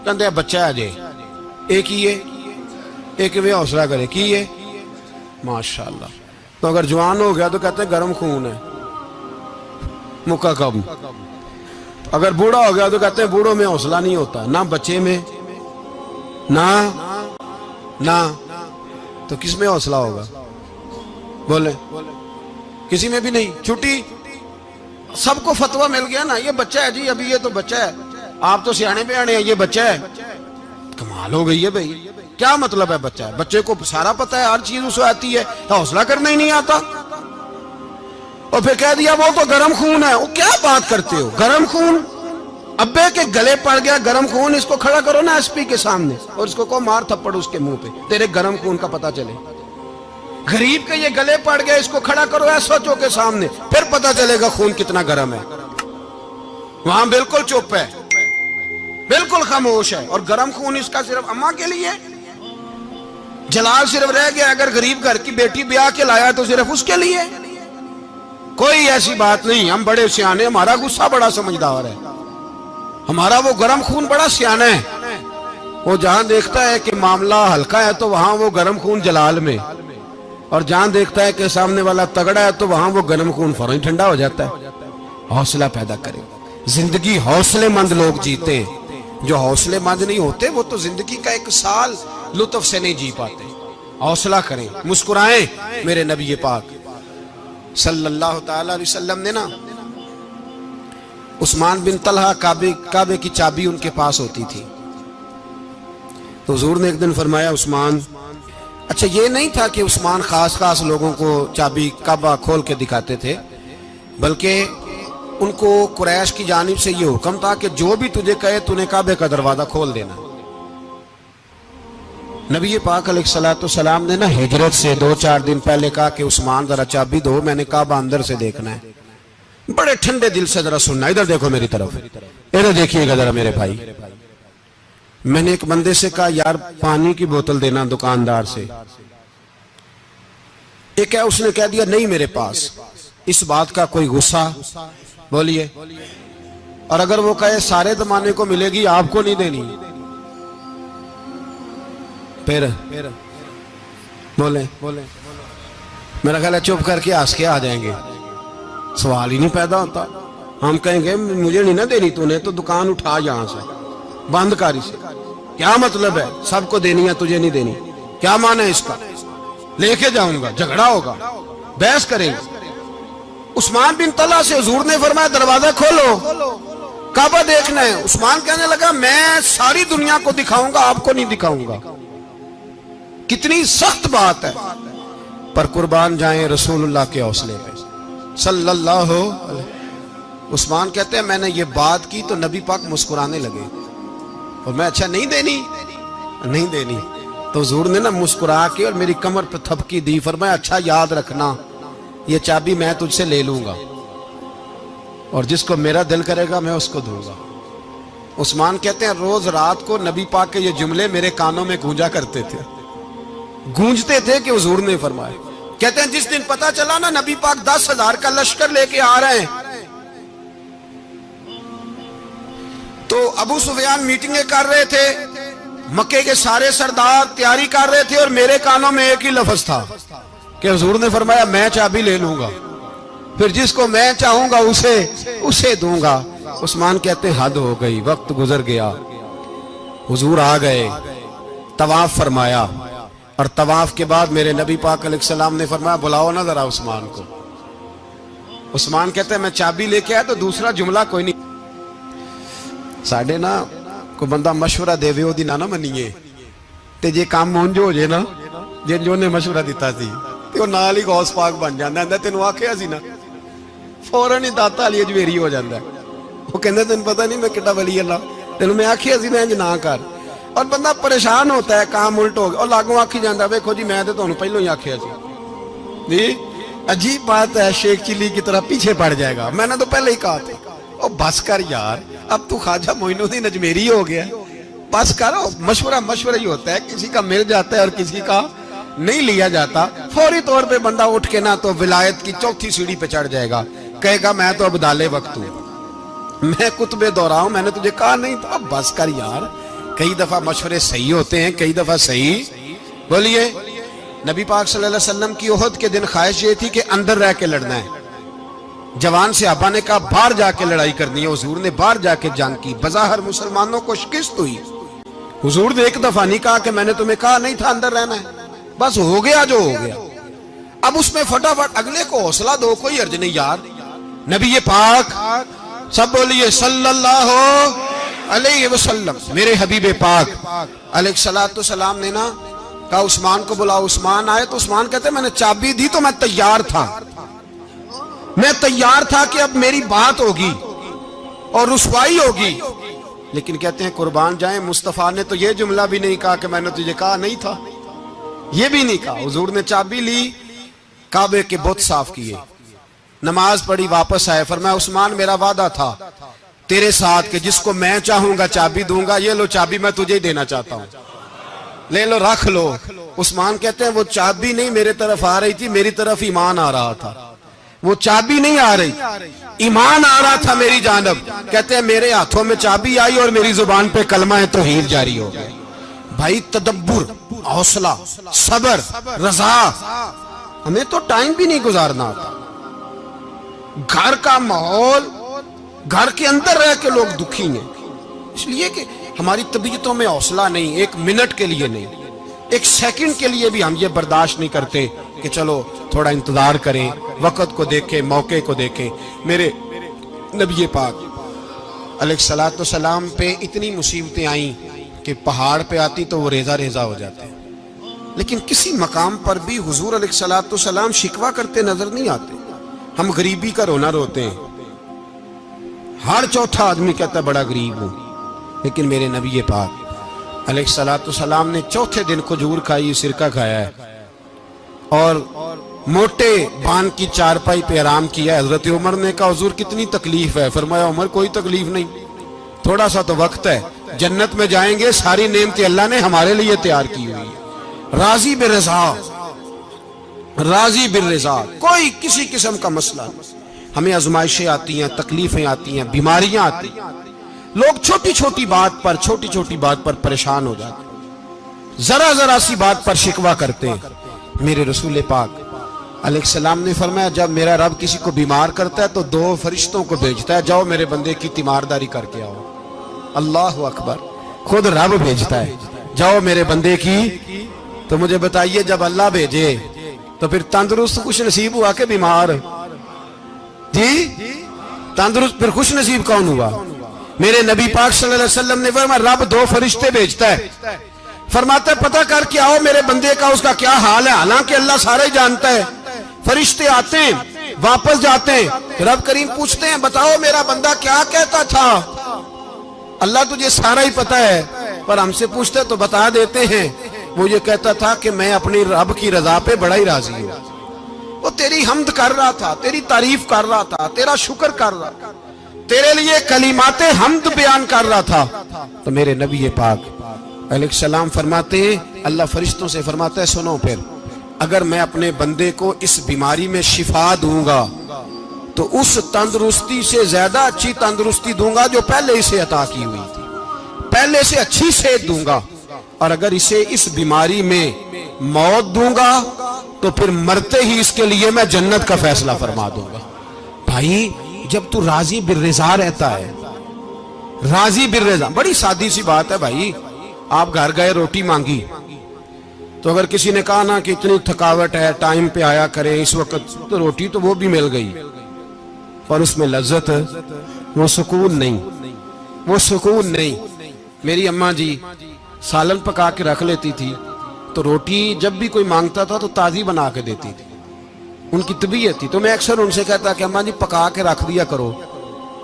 کہتے ہیں بچہ ہے جے ایک ہی ہے, ایک میں حوصلہ کرے کی ہے ماشاءاللہ. تو اگر جوان ہو گیا تو کہتے ہیں گرم خون ہے مکہ کب. اگر بوڑھا ہو گیا تو کہتے ہیں بوڑھوں میں حوصلہ نہیں ہوتا, نہ بچے میں نہ تو کس میں حوصلہ ہوگا؟ بولے کسی میں بھی نہیں. چھٹی سب کو فتویٰ مل گیا نا, یہ بچہ ہے جی, ابھی یہ تو بچہ ہے, آپ تو سیانے بیانے ہیں, یہ بچہ ہے. کمال ہو گئی ہے بھائی, کیا مطلب ہے بچہ ہے؟ بچے کو سارا پتا ہے, ہر چیز اسے آتی ہے, حوصلہ کرنا ہی نہیں آتا. اور پھر کہہ دیا وہ تو گرم خون ہے. وہ کیا بات کرتے ہو, گرم خون؟ ابے کے گلے پڑ گیا گرم خون, اس کو کھڑا کرو نا ایس پی کے سامنے اور اس کو کہو مار تھپڑ اس کے منہ پہ, تیرے گرم خون کا پتا چلے. غریب کے یہ گلے پڑ گیا, اس کو کھڑا کرو ایس او کے سامنے, پھر پتا چلے گا خون کتنا گرم ہے. وہاں بالکل چپ ہے, بالکل خاموش ہے. اور گرم خون اس کا صرف اماں کے لیے, جلال صرف رہ گیا اگر غریب گھر کی بیٹی بیاہ کے لایا تو صرف اس کے لیے. کوئی ایسی بات نہیں. ہم بڑے سیانے, ہمارا غصہ بڑا سمجھدار ہے, ہمارا وہ گرم خون بڑا سیانا ہے. وہ جہاں دیکھتا ہے کہ معاملہ ہلکا ہے تو وہاں وہ گرم خون جلال میں, اور جہاں دیکھتا ہے کہ سامنے والا تگڑا ہے تو وہاں وہ گرم خون فوراً ٹھنڈا ہو جاتا ہے. حوصلہ پیدا کرے. زندگی حوصلے مند لوگ جیتے ہیں, جو حوصلے مند نہیں ہوتے وہ تو زندگی کا ایک سال لطف سے نہیں جی پاتے. حوصلہ کریں, مسکرائیں. میرے نبی پاک صلی اللہ تعالی علیہ وسلم نے نا عثمان بن طلحہ, کعبے کی چابی ان کے پاس ہوتی تھی, تو حضور نے ایک دن فرمایا عثمان, اچھا یہ نہیں تھا کہ عثمان خاص لوگوں کو چابی کعبہ کھول کے دکھاتے تھے, بلکہ ان کو قریش کی جانب سے یہ حکم تھا کہ جو بھی تجھے کہے تو نے کعبے کا دروازہ کھول دینا. نبی پاک علیہ الصلوۃ والسلام نے نا ہجرت سے 2-4 دن پہلے کہا کہ عثمان ذرا چابی دو, میں نے کعبہ اندر سے دیکھنا ہے. بڑے ٹھنڈے دل سے ذرا سننا, ادھر دیکھو میری طرف, ادھر دیکھیے گا ذرا میرے بھائی. میں نے ایک بندے سے کہا یار پانی کی بوتل دینا دکاندار سے, ایک ہے اس نے کہہ دیا نہیں میرے پاس. اس بات کا کوئی غصہ بولیے, اور اگر وہ کہے سارے زمانے کو ملے گی آپ کو نہیں دینی, پھر بولے میرا خیال ہے چپ کر کے ہنس کے آ جائیں گے, سوال ہی نہیں پیدا ہوتا. ہم کہیں گے مجھے نہیں نہ دینی, تو نے تو دکان اٹھا یہاں سے, بند کر اسے. کیا مطلب ہے سب کو دینی ہے تجھے نہیں دینی, کیا معنی ہے اس کا؟ لے کے جاؤں گا, جھگڑا ہوگا, بحث کریں گے. عثمان بن طلحہ سے حضور نے فرمایا دروازہ کھولو, کعبہ دیکھنا ہے. عثمان کہنے لگا میں ساری دنیا کو دکھاؤں گا, آپ کو نہیں دکھاؤں گا. کتنی سخت بات ہے, پر قربان جائیں رسول اللہ کے حوصلے پہ صلی اللہ علیہ. عثمان کہتے ہیں میں نے یہ بات کی تو نبی پاک مسکرانے لگے, اور میں اچھا نہیں دینی, تو حضور نے نا مسکرا کے اور میری کمر پہ تھپکی دی, فرمایا اچھا یاد رکھنا یہ چابی میں تجھ سے لے لوں گا, اور جس کو میرا دل کرے گا میں اس کو دوں گا. عثمان کہتے ہیں روز رات کو نبی پاک کے یہ جملے میرے کانوں میں گونجتے تھے کہ حضور نے فرمایا. کہتے ہیں جس دن پتا چلا نا نبی پاک 10,000 کا لشکر لے کے آ رہے ہیں, تو ابو سفیان میٹنگیں کر رہے تھے, مکے کے سارے سردار تیاری کر رہے تھے, اور میرے کانوں میں ایک ہی لفظ تھا کہ حضور نے فرمایا میں چابی لے لوں گا, پھر جس کو میں چاہوں گا اسے دوں گا. عثمان کہتے ہیں حد ہو گئی, وقت گزر گیا, حضور آ گئے, طواف فرمایا, اور طواف کے بعد میرے نبی پاک علیہ السلام نے فرمایا بلاؤ نا ذرا عثمان کو. عثمان کہتے ہیں میں چابی لے کے آیا تو دوسرا جملہ کوئی نہیں. ساڑھے نا کوئی بندہ مشورہ دے وے دی نہ منیے, تے جے کام مونجو ہو جے نا, جن جو نے مشورہ دیتا سی تے وہ نال ہی غوث پاک بن جاندا ہے. تینوں آکھیا سی نا, فوراً ہی داتا علی اجویری ہو جاندا ہے. وہ کہندے تینوں پتہ نہیں میں کڈا ولی اللہ, تینوں میں آکھیا سی میں انج نہ کر, اور بندہ پریشان ہوتا ہے کام الٹ ہو گیا, اور لاگوں آکھی جاندا ویکھو جی میں تے تانوں پہلوں ہی آکھیا سی. جی عجیب بات ہے, شیخ چلی کی طرح پیچھے پڑ جائے گا, میں نے تو پہلے ہی کہا تھا. او بس کر یار, اب تو خواجہ معین الدین اجمیری ہو گیا, بس کرو. مشورہ ہی ہوتا ہے, کسی کا مل جاتا ہے اور کسی کا نہیں لیا جاتا. فوری طور پہ بندہ اٹھ کے نہ تو ولایت کی 4تھی سیڑھی پہ چڑھ جائے گا, کہے گا میں تو اب دالے وقت ہوں, میں کتب دورہ ہوں, میں نے تجھے کہا نہیں تھا. بس کر یار, کئی دفعہ مشورے صحیح ہوتے ہیں, کئی دفعہ صحیح. بولیے نبی پاک صلی اللہ علیہ وسلم کی احد کے دن خواہش یہ تھی کہ اندر رہ کے لڑنا ہے. جوان صحابہ نے کہا باہر جا کے لڑائی کرنی ہے, حضور نے باہر جا کے جنگ کی. بظاہر مسلمانوں کو شکست ہوئی. حضور نے ایک دفعہ نہیں کہا کہ میں نے تمہیں کہا نہیں تھا اندر رہنا ہے, بس ہو گیا جو ہو گیا. اب اس میں فٹافٹ اگلے کو حوصلہ دو، کوئی عرض نہیں یار. نبی پاک سب بولیے صلی اللہ علیہ وسلم، میرے حبیب پاک علیہ الصلوۃ والسلام نے نا کہا عثمان کو بلاؤ. عثمان آئے تو عثمان کہتے میں نے چابی دی تو میں تیار تھا، میں تیار تھا کہ اب میری بات ہوگی اور رسوائی ہوگی. لیکن کہتے ہیں قربان جائیں مصطفیٰ نے تو یہ جملہ بھی نہیں کہا کہ میں نے تجھے کہا نہیں تھا، یہ بھی نہیں کہا. حضور نے چابی لی، کعبے کے بت صاف کیے، نماز پڑھی، واپس آئے. فرمایا عثمان میرا وعدہ تھا تیرے ساتھ کہ جس کو میں چاہوں گا چابی دوں گا، یہ لو چابی میں تجھے ہی دینا چاہتا ہوں، لے لو رکھ لو. عثمان کہتے ہیں وہ چابی نہیں میرے طرف آ رہی تھی، میری طرف ایمان آ رہا تھا. وہ چابی نہیں آ رہی، ایمان آ رہا تھا میری جانب. کہتے ہیں میرے ہاتھوں میں چابی آئی اور میری زبان پہ کلمہ توحید جاری ہو گیا. بھائی تدبر، حوصلہ، صبر، رضا، ہمیں تو ٹائم بھی نہیں گزارنا آتا. گھر کا ماحول، گھر کے اندر رہ کے لوگ دکھی ہیں، اس لیے کہ ہماری طبیعتوں میں حوصلہ نہیں، ایک منٹ کے لیے نہیں، ایک سیکنڈ کے لیے بھی ہم یہ برداشت نہیں کرتے کہ چلو تھوڑا انتظار کریں، وقت کو دیکھیں، موقع کو دیکھیں. میرے نبی پاک علیہ الصلوۃ والسلام پہ اتنی مصیبتیں آئیں کہ پہاڑ پہ آتی تو وہ ریزہ ریزہ ہو جاتے، لیکن کسی مقام پر بھی حضور علیہ الصلوۃ والسلام شکوہ کرتے نظر نہیں آتے. ہم غریبی کا رونا روتے ہیں، ہر چوتھا آدمی کہتا ہے بڑا غریب ہوں، لیکن میرے نبی پاک علیہ الصلوۃ والسلام نے چوتھے دن کھجور کھائی، سرکہ کھایا ہے اور موٹے بان کی چارپائی پہ آرام کیا ہے. حضرت عمر نے کہا حضور کتنی تکلیف ہے؟ فرمایا عمر کوئی تکلیف نہیں، تھوڑا سا تو وقت ہے، جنت میں جائیں گے، ساری نعمتیں اللہ نے ہمارے لیے تیار کی ہوئی ہے. راضی بالرضا، راضی بالرضا، کوئی کسی قسم کا مسئلہ نہیں. ہمیں آزمائشیں آتی ہیں، تکلیفیں آتی ہیں، بیماریاں آتی ہیں، لوگ چھوٹی چھوٹی بات پر پریشان ہو جاتے ہیں، ذرا ذرا سی بات پر شکوہ کرتے ہیں. میرے رسول پاک علیہ السلام نے فرمایا جب میرا رب کسی کو بیمار کرتا ہے تو 2 فرشتوں کو بھیجتا ہے، جاؤ میرے بندے کی تیمارداری کر کے آؤ. اللہ اکبر، خود رب بھیجتا ہے، جاؤ میرے بندے کی. تو مجھے بتائیے جب اللہ بھیجے تو پھر تندرست خوش نصیب ہوا کہ بیمار؟ جی تندرست پھر خوش نصیب کون ہوا؟ میرے نبی پاک صلی اللہ علیہ وسلم نے فرمایا رب 2 فرشتے بھیجتا ہے، فرماتا ہے پتہ کر کے آؤ میرے بندے کا اس کا کیا حال ہے، حالانکہ اللہ سارا ہی جانتا ہے. فرشتے آتے ہیں، واپس جاتے ہیں، رب کریم پوچھتے ہیں بتاؤ میرا بندہ کیا کہتا تھا؟ اللہ تجھے سارا ہی پتہ ہے، پر ہم سے پوچھتے تو بتا دیتے ہیں. وہ یہ کہتا تھا کہ میں اپنی رب کی رضا پہ بڑا ہی راضی ہوں. وہ تیری حمد کر رہا تھا، تیری تعریف کر رہا تھا، تیرا شکر کر رہا تھا، تیرے لیے کلمات حمد بیان کر رہا تھا. تو میرے نبی پاک علیہ السلام فرماتے ہیں، اللہ فرشتوں سے فرماتا ہے سنو پھر اگر میں اپنے بندے کو اس بیماری میں شفا دوں گا تو اس تندرستی سے زیادہ اچھی تندرستی دوں گا جو پہلے اسے عطا کی ہوئی تھی، پہلے سے اچھی صحت دوں گا. اور اگر اسے اس بیماری میں موت دوں گا تو پھر مرتے ہی اس کے لیے میں جنت کا فیصلہ فرما دوں گا. بھائی جب تو راضی بالرضا رہتا ہے، راضی بالرضا، بڑی سادی سی بات ہے بھائی. آپ گھر گئے روٹی مانگی تو اگر کسی نے کہا نا کہ اتنی تھکاوٹ ہے ٹائم پہ آیا کریں اس وقت، تو روٹی تو وہ بھی مل گئی پر اس میں لذت، وہ سکون نہیں، وہ سکون نہیں. میری اماں جی سالن پکا کے رکھ لیتی تھی تو روٹی جب بھی کوئی مانگتا تھا تو تازی بنا کے دیتی تھی، ان کی طبیعت تھی. تو میں اکثر ان سے کہتا کہ اماں جی پکا کے رکھ دیا کرو.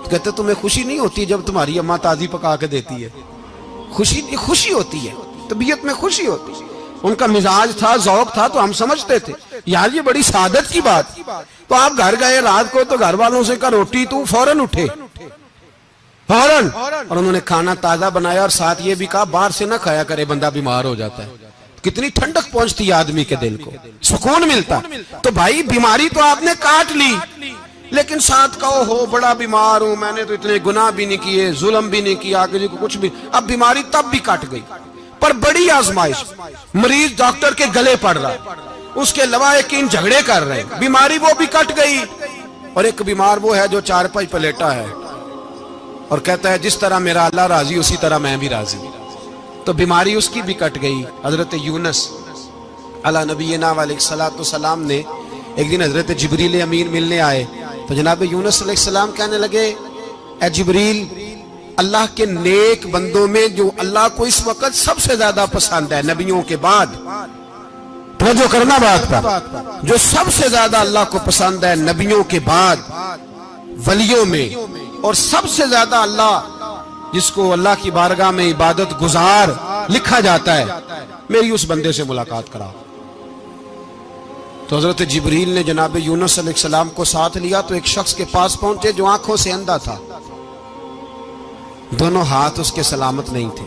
کہتے تمہیں خوشی نہیں ہوتی جب تمہاری اماں تازی پکا کے دیتی ہے؟ خوشی ہوتی ہے، طبیعت میں خوشی ہوتی ہے. ان کا مزاج تھا، ذوق تھا، تو ہم سمجھتے تھے یار یہ بڑی سعادت کی بات. تو آپ گھر گئے رات کو تو گھر والوں سے کہا روٹی، تو فوراً اٹھے، فوراً، اور انہوں نے کھانا تازہ بنایا اور ساتھ یہ بھی کہا باہر سے نہ کھایا کرے بندہ بیمار ہو جاتا ہے. کتنی ٹھنڈک پہنچتی ہے آدمی کے دل کو، سکون ملتا. تو بھائی بیماری تو آپ نے کاٹ لی لیکن ساتھ کہو ہو بڑا بیمار ہوں، میں نے تو اتنے گناہ بھی نہیں کیے، ظلم بھی نہیں کیا، کسی کو کچھ بھی. اب بیماری تب بھی کٹ گئی پر بڑی آزمائش، مریض ڈاکٹر کے گلے پڑ رہا ہے، اس کے لواحقین جھگڑے کر رہے ہیں، بیماری وہ بھی کٹ گئی. اور ایک بیمار وہ ہے جو چارپائی پہ لیٹا ہے اور کہتا ہے جس طرح میرا اللہ راضی اسی طرح میں بھی راضی. تو بیماری اس کی بھی کٹ گئی. حضرت یونس علی نبینا علیہ الصلوۃ والسلام نے ایک دن حضرت جبریل امین ملنے آئے تو جناب یونس علیہ السلام کہنے لگے اے جبریل اللہ کے نیک بندوں میں جو اللہ کو اس وقت سب سے زیادہ پسند ہے نبیوں کے بعد، توجہ کرنا بات پر، جو سب سے زیادہ اللہ کو پسند ہے نبیوں کے بعد ولیوں میں، اور سب سے زیادہ اللہ جس کو اللہ کی بارگاہ میں عبادت گزار لکھا جاتا ہے، میری اس بندے سے ملاقات کرا۔ تو حضرت جبریل نے جناب یونس علیہ السلام کو ساتھ لیا تو ایک شخص کے پاس پہنچے جو آنکھوں سے اندھا تھا، دونوں ہاتھ اس کے سلامت نہیں تھے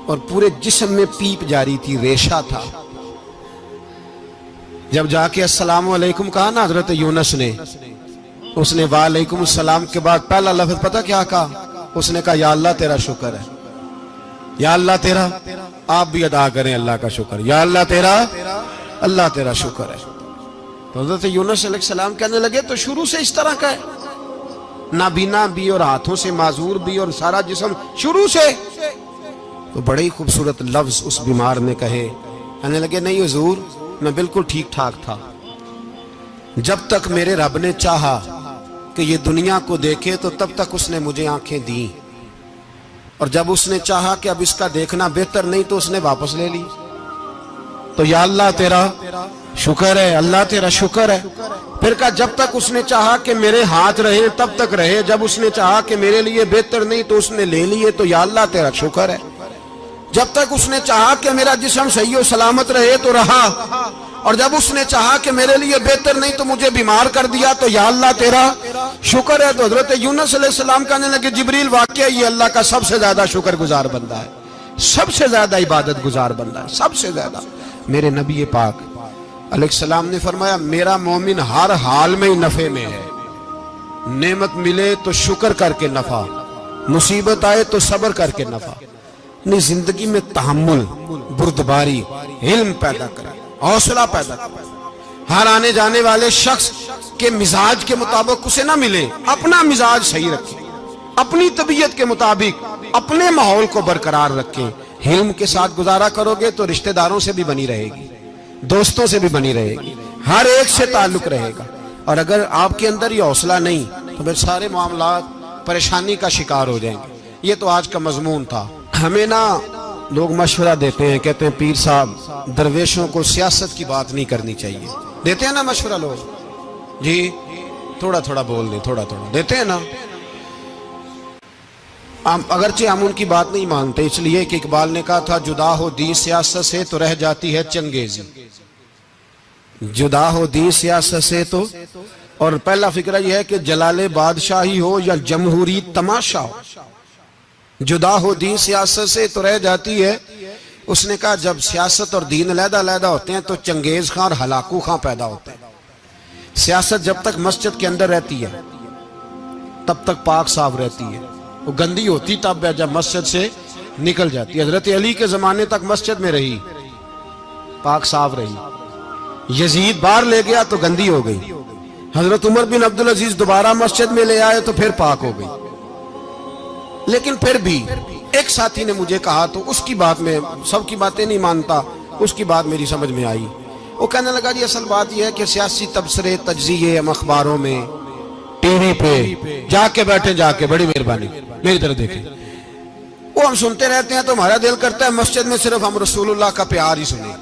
اور پورے جسم میں پیپ جاری تھی، ریشہ تھا۔ جب جا کے السلام علیکم کہا نا حضرت یونس نے، اس نے وعلیکم السلام کے بعد پہلا لفظ پتہ کیا کہا؟ اس نے کہا یا اللہ تیرا شکر ہے، یا اللہ تیرا، آپ بھی ادا کریں اللہ کا شکر، یا اللہ تیرا، اللہ تیرا شکر ہے۔ تو حضرت یونس علیہ السلام کہنے لگے تو شروع سے اس طرح کا ہے، نابینا بھی اور ہاتھوں سے معذور بھی اور سارا جسم شروع سے؟ تو بڑے ہی خوبصورت لفظ اس بیمار نے کہے، کہنے لگے نہیں حضور میں بالکل ٹھیک ٹھاک تھا، جب تک میرے رب نے چاہا کہ یہ دنیا کو دیکھے تو تب تک اس نے مجھے آنکھیں دیں، اور جب اس نے چاہا کہ اب اس کا دیکھنا بہتر نہیں تو اس نے واپس لے لی۔ تو یا اللہ تیرا شکر ہے، اللہ تیرا شکر ہے۔ پھر کہا جب تک اس نے چاہا کہ میرے ہاتھ رہے تب تک رہے، جب اس نے چاہا کہ میرے لیے بہتر نہیں تو اس نے لے لیے، تو یا اللہ تیرا شکر ہے۔ جب تک اس نے چاہا کہ میرا جسم صحیح و سلامت رہے تو رہا، اور جب اس نے چاہا کہ میرے لیے بہتر نہیں تو مجھے بیمار کر دیا، تو یا اللہ تیرا شکر ہے۔ تو حضرت یونس علیہ السلام کہنے لگے جبریل واقعہ یہ اللہ کا سب سے زیادہ شکر گزار بندہ ہے، سب سے زیادہ عبادت گزار بندہ ہے، سب سے زیادہ۔ میرے نبی پاک علیہ السلام نے فرمایا میرا مومن ہر حال میں ہی نفع میں ہے، نعمت ملے تو شکر کر کے نفع، مصیبت آئے تو صبر کر کے نفع، اپنی زندگی میں تحمل، بردباری، علم پیدا کرے، حوصلہ پیدا کرے۔ ہر آنے جانے والے شخص کے مزاج کے مطابق اسے نہ ملے، اپنا مزاج صحیح رکھے، اپنی طبیعت کے مطابق اپنے ماحول کو برقرار رکھیں۔ علم کے ساتھ گزارا کرو گے تو رشتہ داروں سے بھی بنی رہے گی، دوستوں سے بھی بنی رہے گی، ہر ایک سے تعلق رہے گا۔ اور اگر آپ کے اندر یہ حوصلہ نہیں تو پھر سارے معاملات پریشانی کا شکار ہو جائیں گے۔ یہ تو آج کا مضمون تھا۔ ہمیں نا لوگ مشورہ دیتے ہیں، کہتے ہیں پیر صاحب درویشوں کو سیاست کی بات نہیں کرنی چاہیے، دیتے ہیں نا مشورہ لوگ؟ جی تھوڑا تھوڑا بول دیں، تھوڑا تھوڑا دیتے ہیں نا۔ اگرچہ ہم ان کی بات نہیں مانتے، اس لیے کہ اقبال نے کہا تھا جدا ہو دین سیاست سے تو رہ جاتی ہے چنگیزی، جدا ہو دین سیاست سے تو، اور پہلا فکرہ یہ ہے کہ جلال بادشاہی ہو یا جمہوری تماشا ہو، جدا ہو دین سیاست سے تو رہ جاتی ہے۔ اس نے کہا جب سیاست اور دین علیحدہ علیحدہ ہوتے ہیں تو چنگیز خان اور ہلاکو خان پیدا ہوتے ہیں۔ سیاست جب تک مسجد کے اندر رہتی ہے تب تک پاک صاف رہتی ہے، وہ گندی ہوتی تب ہے جب مسجد سے نکل جاتی ہے۔ حضرت علی کے زمانے تک مسجد میں رہی، پاک صاف رہی، یزید باہر لے گیا تو گندی ہو گئی، حضرت عمر بن عبدالعزیز دوبارہ مسجد میں لے آئے تو پھر پاک ہو گئی۔ لیکن پھر بھی ایک ساتھی نے مجھے کہا تو اس کی بات میں، سب کی باتیں نہیں مانتا، اس کی بات میری سمجھ میں آئی۔ وہ کہنے لگا جی اصل بات یہ ہے کہ سیاسی تبصرے تجزیے ہم اخباروں میں ٹی وی پہ جا کے بیٹھے، جا کے بڑی مہربانی میری طرف دیکھیں، وہ ہم سنتے رہتے ہیں تو ہمارا دل کرتا ہے مسجد میں صرف ہم رسول اللہ کا پیار ہی سنیں۔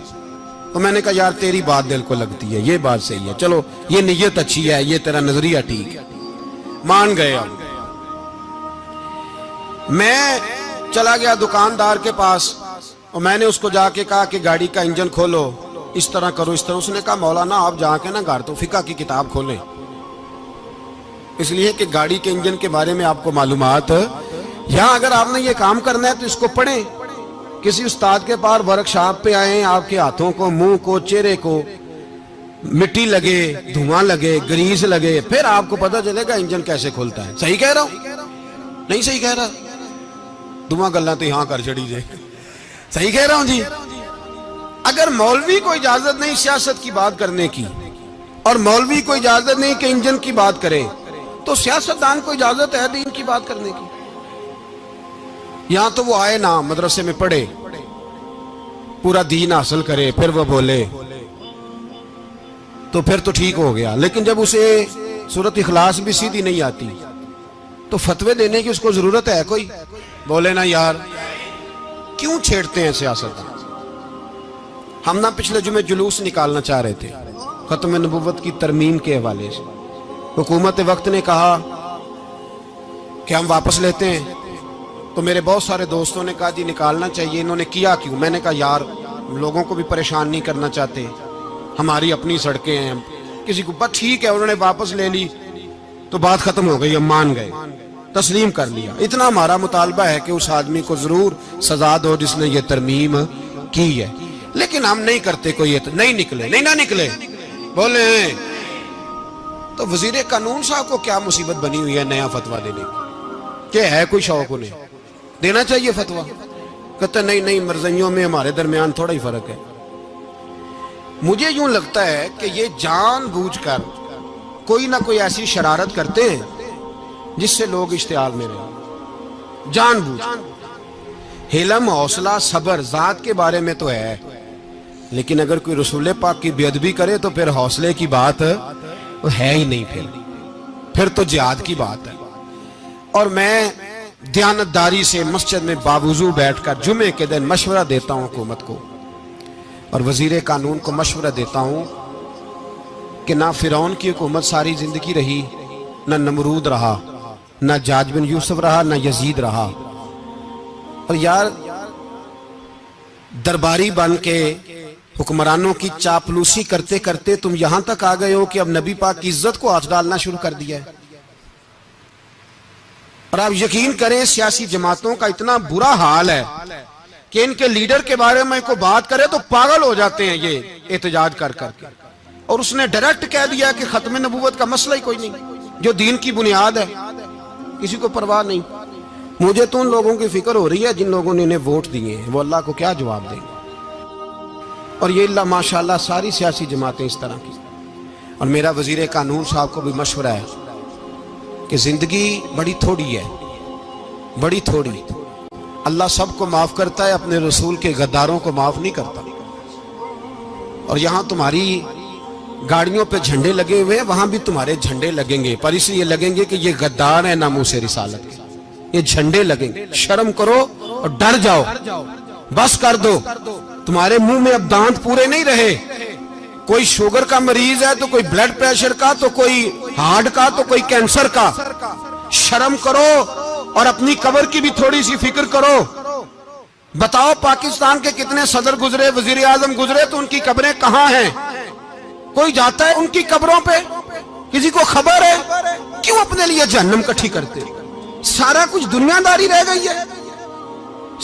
تو میں نے کہا یار تیری بات دل کو لگتی ہے، یہ بات صحیح ہے، چلو یہ نیت اچھی ہے، یہ تیرا نظریہ ٹھیک ہے، مان گئے ہم۔ میں چلا گیا دکاندار کے پاس اور میں نے اس کو جا کے کہا کہ گاڑی کا انجن کھولو، اس طرح کرو، اس طرح۔ اس نے کہا مولانا آپ جا کے نا گھر تو فقہ کی کتاب کھولیں، اس لیے کہ گاڑی کے انجن کے بارے میں آپ کو معلومات، یہاں اگر آپ نے یہ کام کرنا ہے تو اس کو پڑھیں، کسی استاد کے پاس ورکشاپ پہ آئیں، آپ کے ہاتھوں کو، منہ کو، چہرے کو مٹی لگے، دھواں لگے، گریس لگے، پھر آپ کو پتہ چلے گا انجن کیسے کھلتا ہے۔ صحیح کہہ رہا ہوں؟ نہیں صحیح کہہ رہا؟ دعا گلہ تو یہاں کر چڑی جائے، صحیح کہہ رہا ہوں جی؟ اگر مولوی کو اجازت نہیں سیاست کی بات کرنے کی، اور مولوی کو اجازت نہیں کہ انجن کی بات کرے، تو سیاستدان کو اجازت ہے دین کی بات کرنے کی؟ یہاں تو وہ آئے نا مدرسے میں پڑھے، پورا دین حاصل کرے، پھر وہ بولے تو پھر تو ٹھیک ہو گیا، لیکن جب اسے سورت اخلاص بھی سیدھی نہیں آتی تو فتوے دینے کی اس کو ضرورت ہے کوئی؟ بولے نا یار، کیوں چھیڑتے ہیں سیاست؟ ہم نہ پچھلے جمعے جلوس نکالنا چاہ رہے تھے ختم نبوت کی ترمیم کے حوالے سے، حکومت وقت نے کہا کہ ہم واپس لیتے ہیں، تو میرے بہت سارے دوستوں نے کہا جی نکالنا چاہیے، انہوں نے کیا کیوں؟ میں نے کہا یار لوگوں کو بھی پریشان نہیں کرنا چاہتے، ہماری اپنی سڑکیں ہیں، کسی کو بس ٹھیک ہے، انہوں نے واپس لے لی تو بات ختم ہو گئی، ہم مان گئے، تسلیم کر لیا۔ اتنا ہمارا مطالبہ ہے کہ اس آدمی کو ضرور سزا دو جس نے یہ ترمیم کی ہے، لیکن ہم نہیں کرتے، کوئی نہیں نکلے، نہیں نہ نکلے بولے ہیں۔ تو وزیر قانون صاحب کو کیا مصیبت بنی ہوئی ہے نیا فتویٰ دینے کی؟ کہ ہے کوئی شوق انہیں دینا چاہیے فتویٰ؟ کہتے نہیں مرضیوں میں ہمارے درمیان تھوڑا ہی فرق ہے۔ مجھے یوں لگتا ہے کہ یہ جان بوجھ کر کوئی نہ کوئی ایسی شرارت کرتے ہیں جس سے لوگ اشتعال میں رہیں، جان بوجھ۔ حلم، حوصلہ، صبر ذات کے بارے میں تو ہے، لیکن اگر کوئی رسول پاک کی بے ادبی کرے تو پھر حوصلے کی بات ہے ہی نہیں، پھر تو جہاد کی بات ہے۔ اور میں دیانتداری سے مسجد میں باوضو بیٹھ کر جمعے کے دن مشورہ دیتا ہوں حکومت کو اور وزیر قانون کو مشورہ دیتا ہوں کہ نہ فرعون کی حکومت ساری زندگی رہی، نہ نمرود رہا، نہ جاج بن یوسف رہا، نہ یزید رہا، اور یار درباری بن کے حکمرانوں کی چاپلوسی کرتے کرتے تم یہاں تک آ گئے ہو کہ اب نبی پاک کی عزت کو ہاتھ ڈالنا شروع کر دیا ہے۔ اور آپ یقین کریں سیاسی جماعتوں کا اتنا برا حال ہے کہ ان کے لیڈر کے بارے میں کوئی بات کرے تو پاگل ہو جاتے ہیں یہ احتجاج کر کر کے، اور اس نے ڈائریکٹ کہہ دیا کہ ختم نبوت کا مسئلہ ہی کوئی نہیں، جو دین کی بنیاد ہے، کسی کو پرواہ نہیں۔ مجھے تو ان لوگوں کی فکر ہو رہی ہے جن لوگوں نے انہیں ووٹ دیے ہیں، وہ اللہ کو کیا جواب دیں گے؟ اور یہ اللہ ماشاءاللہ ساری سیاسی جماعتیں اس طرح کی۔ اور میرا وزیر قانون صاحب کو بھی مشورہ ہے کہ زندگی بڑی تھوڑی ہے، بڑی تھوڑی، اللہ سب کو معاف کرتا ہے، اپنے رسول کے غداروں کو معاف نہیں کرتا۔ اور یہاں تمہاری گاڑیوں پہ جھنڈے لگے ہوئے ہیں، وہاں بھی تمہارے جھنڈے لگیں گے، پر اس لیے لگیں گے کہ یہ غدار ہیں ناموس رسالت کے، یہ جھنڈے لگیں گے۔ شرم کرو اور ڈر جاؤ، بس کر دو، تمہارے منہ میں اب دانت پورے نہیں رہے۔ کوئی شوگر کا مریض ہے تو کوئی بلڈ پریشر کا، تو کوئی ہارٹ کا، تو کوئی کینسر کا۔ شرم کرو اور اپنی قبر کی بھی تھوڑی سی فکر کرو۔ بتاؤ پاکستان کے کتنے صدر گزرے، وزیر اعظم گزرے، تو ان کی قبریں کہاں ہیں؟ کوئی جاتا ہے ان کی قبروں پہ؟ کسی کو خبر ہے؟ کیوں اپنے لیے جہنم کٹھی کرتے؟ سارا کچھ دنیا داری رہ گئی ہے،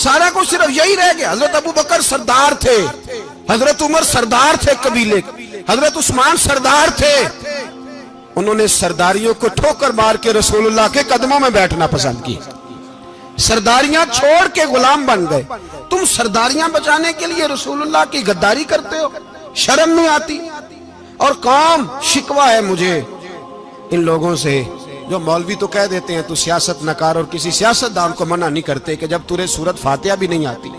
سارا کچھ صرف یہی رہ گیا۔ حضرت ابو بکر سردار تھے، حضرت عمر سردار تھے قبیلے، حضرت عثمان سردار تھے، انہوں نے سرداریوں کو ٹھوکر مار کے رسول اللہ کے قدموں میں بیٹھنا پسند کی، سرداریاں چھوڑ کے غلام بن گئے۔ تم سرداریاں بچانے کے لیے رسول اللہ کی غداری کرتے ہو، شرم نہیں آتی؟ اور قوم شکوہ ہے مجھے ان لوگوں سے جو مولوی تو کہہ دیتے ہیں تو سیاست نہ کر، اور کسی سیاستدان کو منع نہیں کرتے کہ جب تجھے سورت فاتحہ بھی نہیں آتی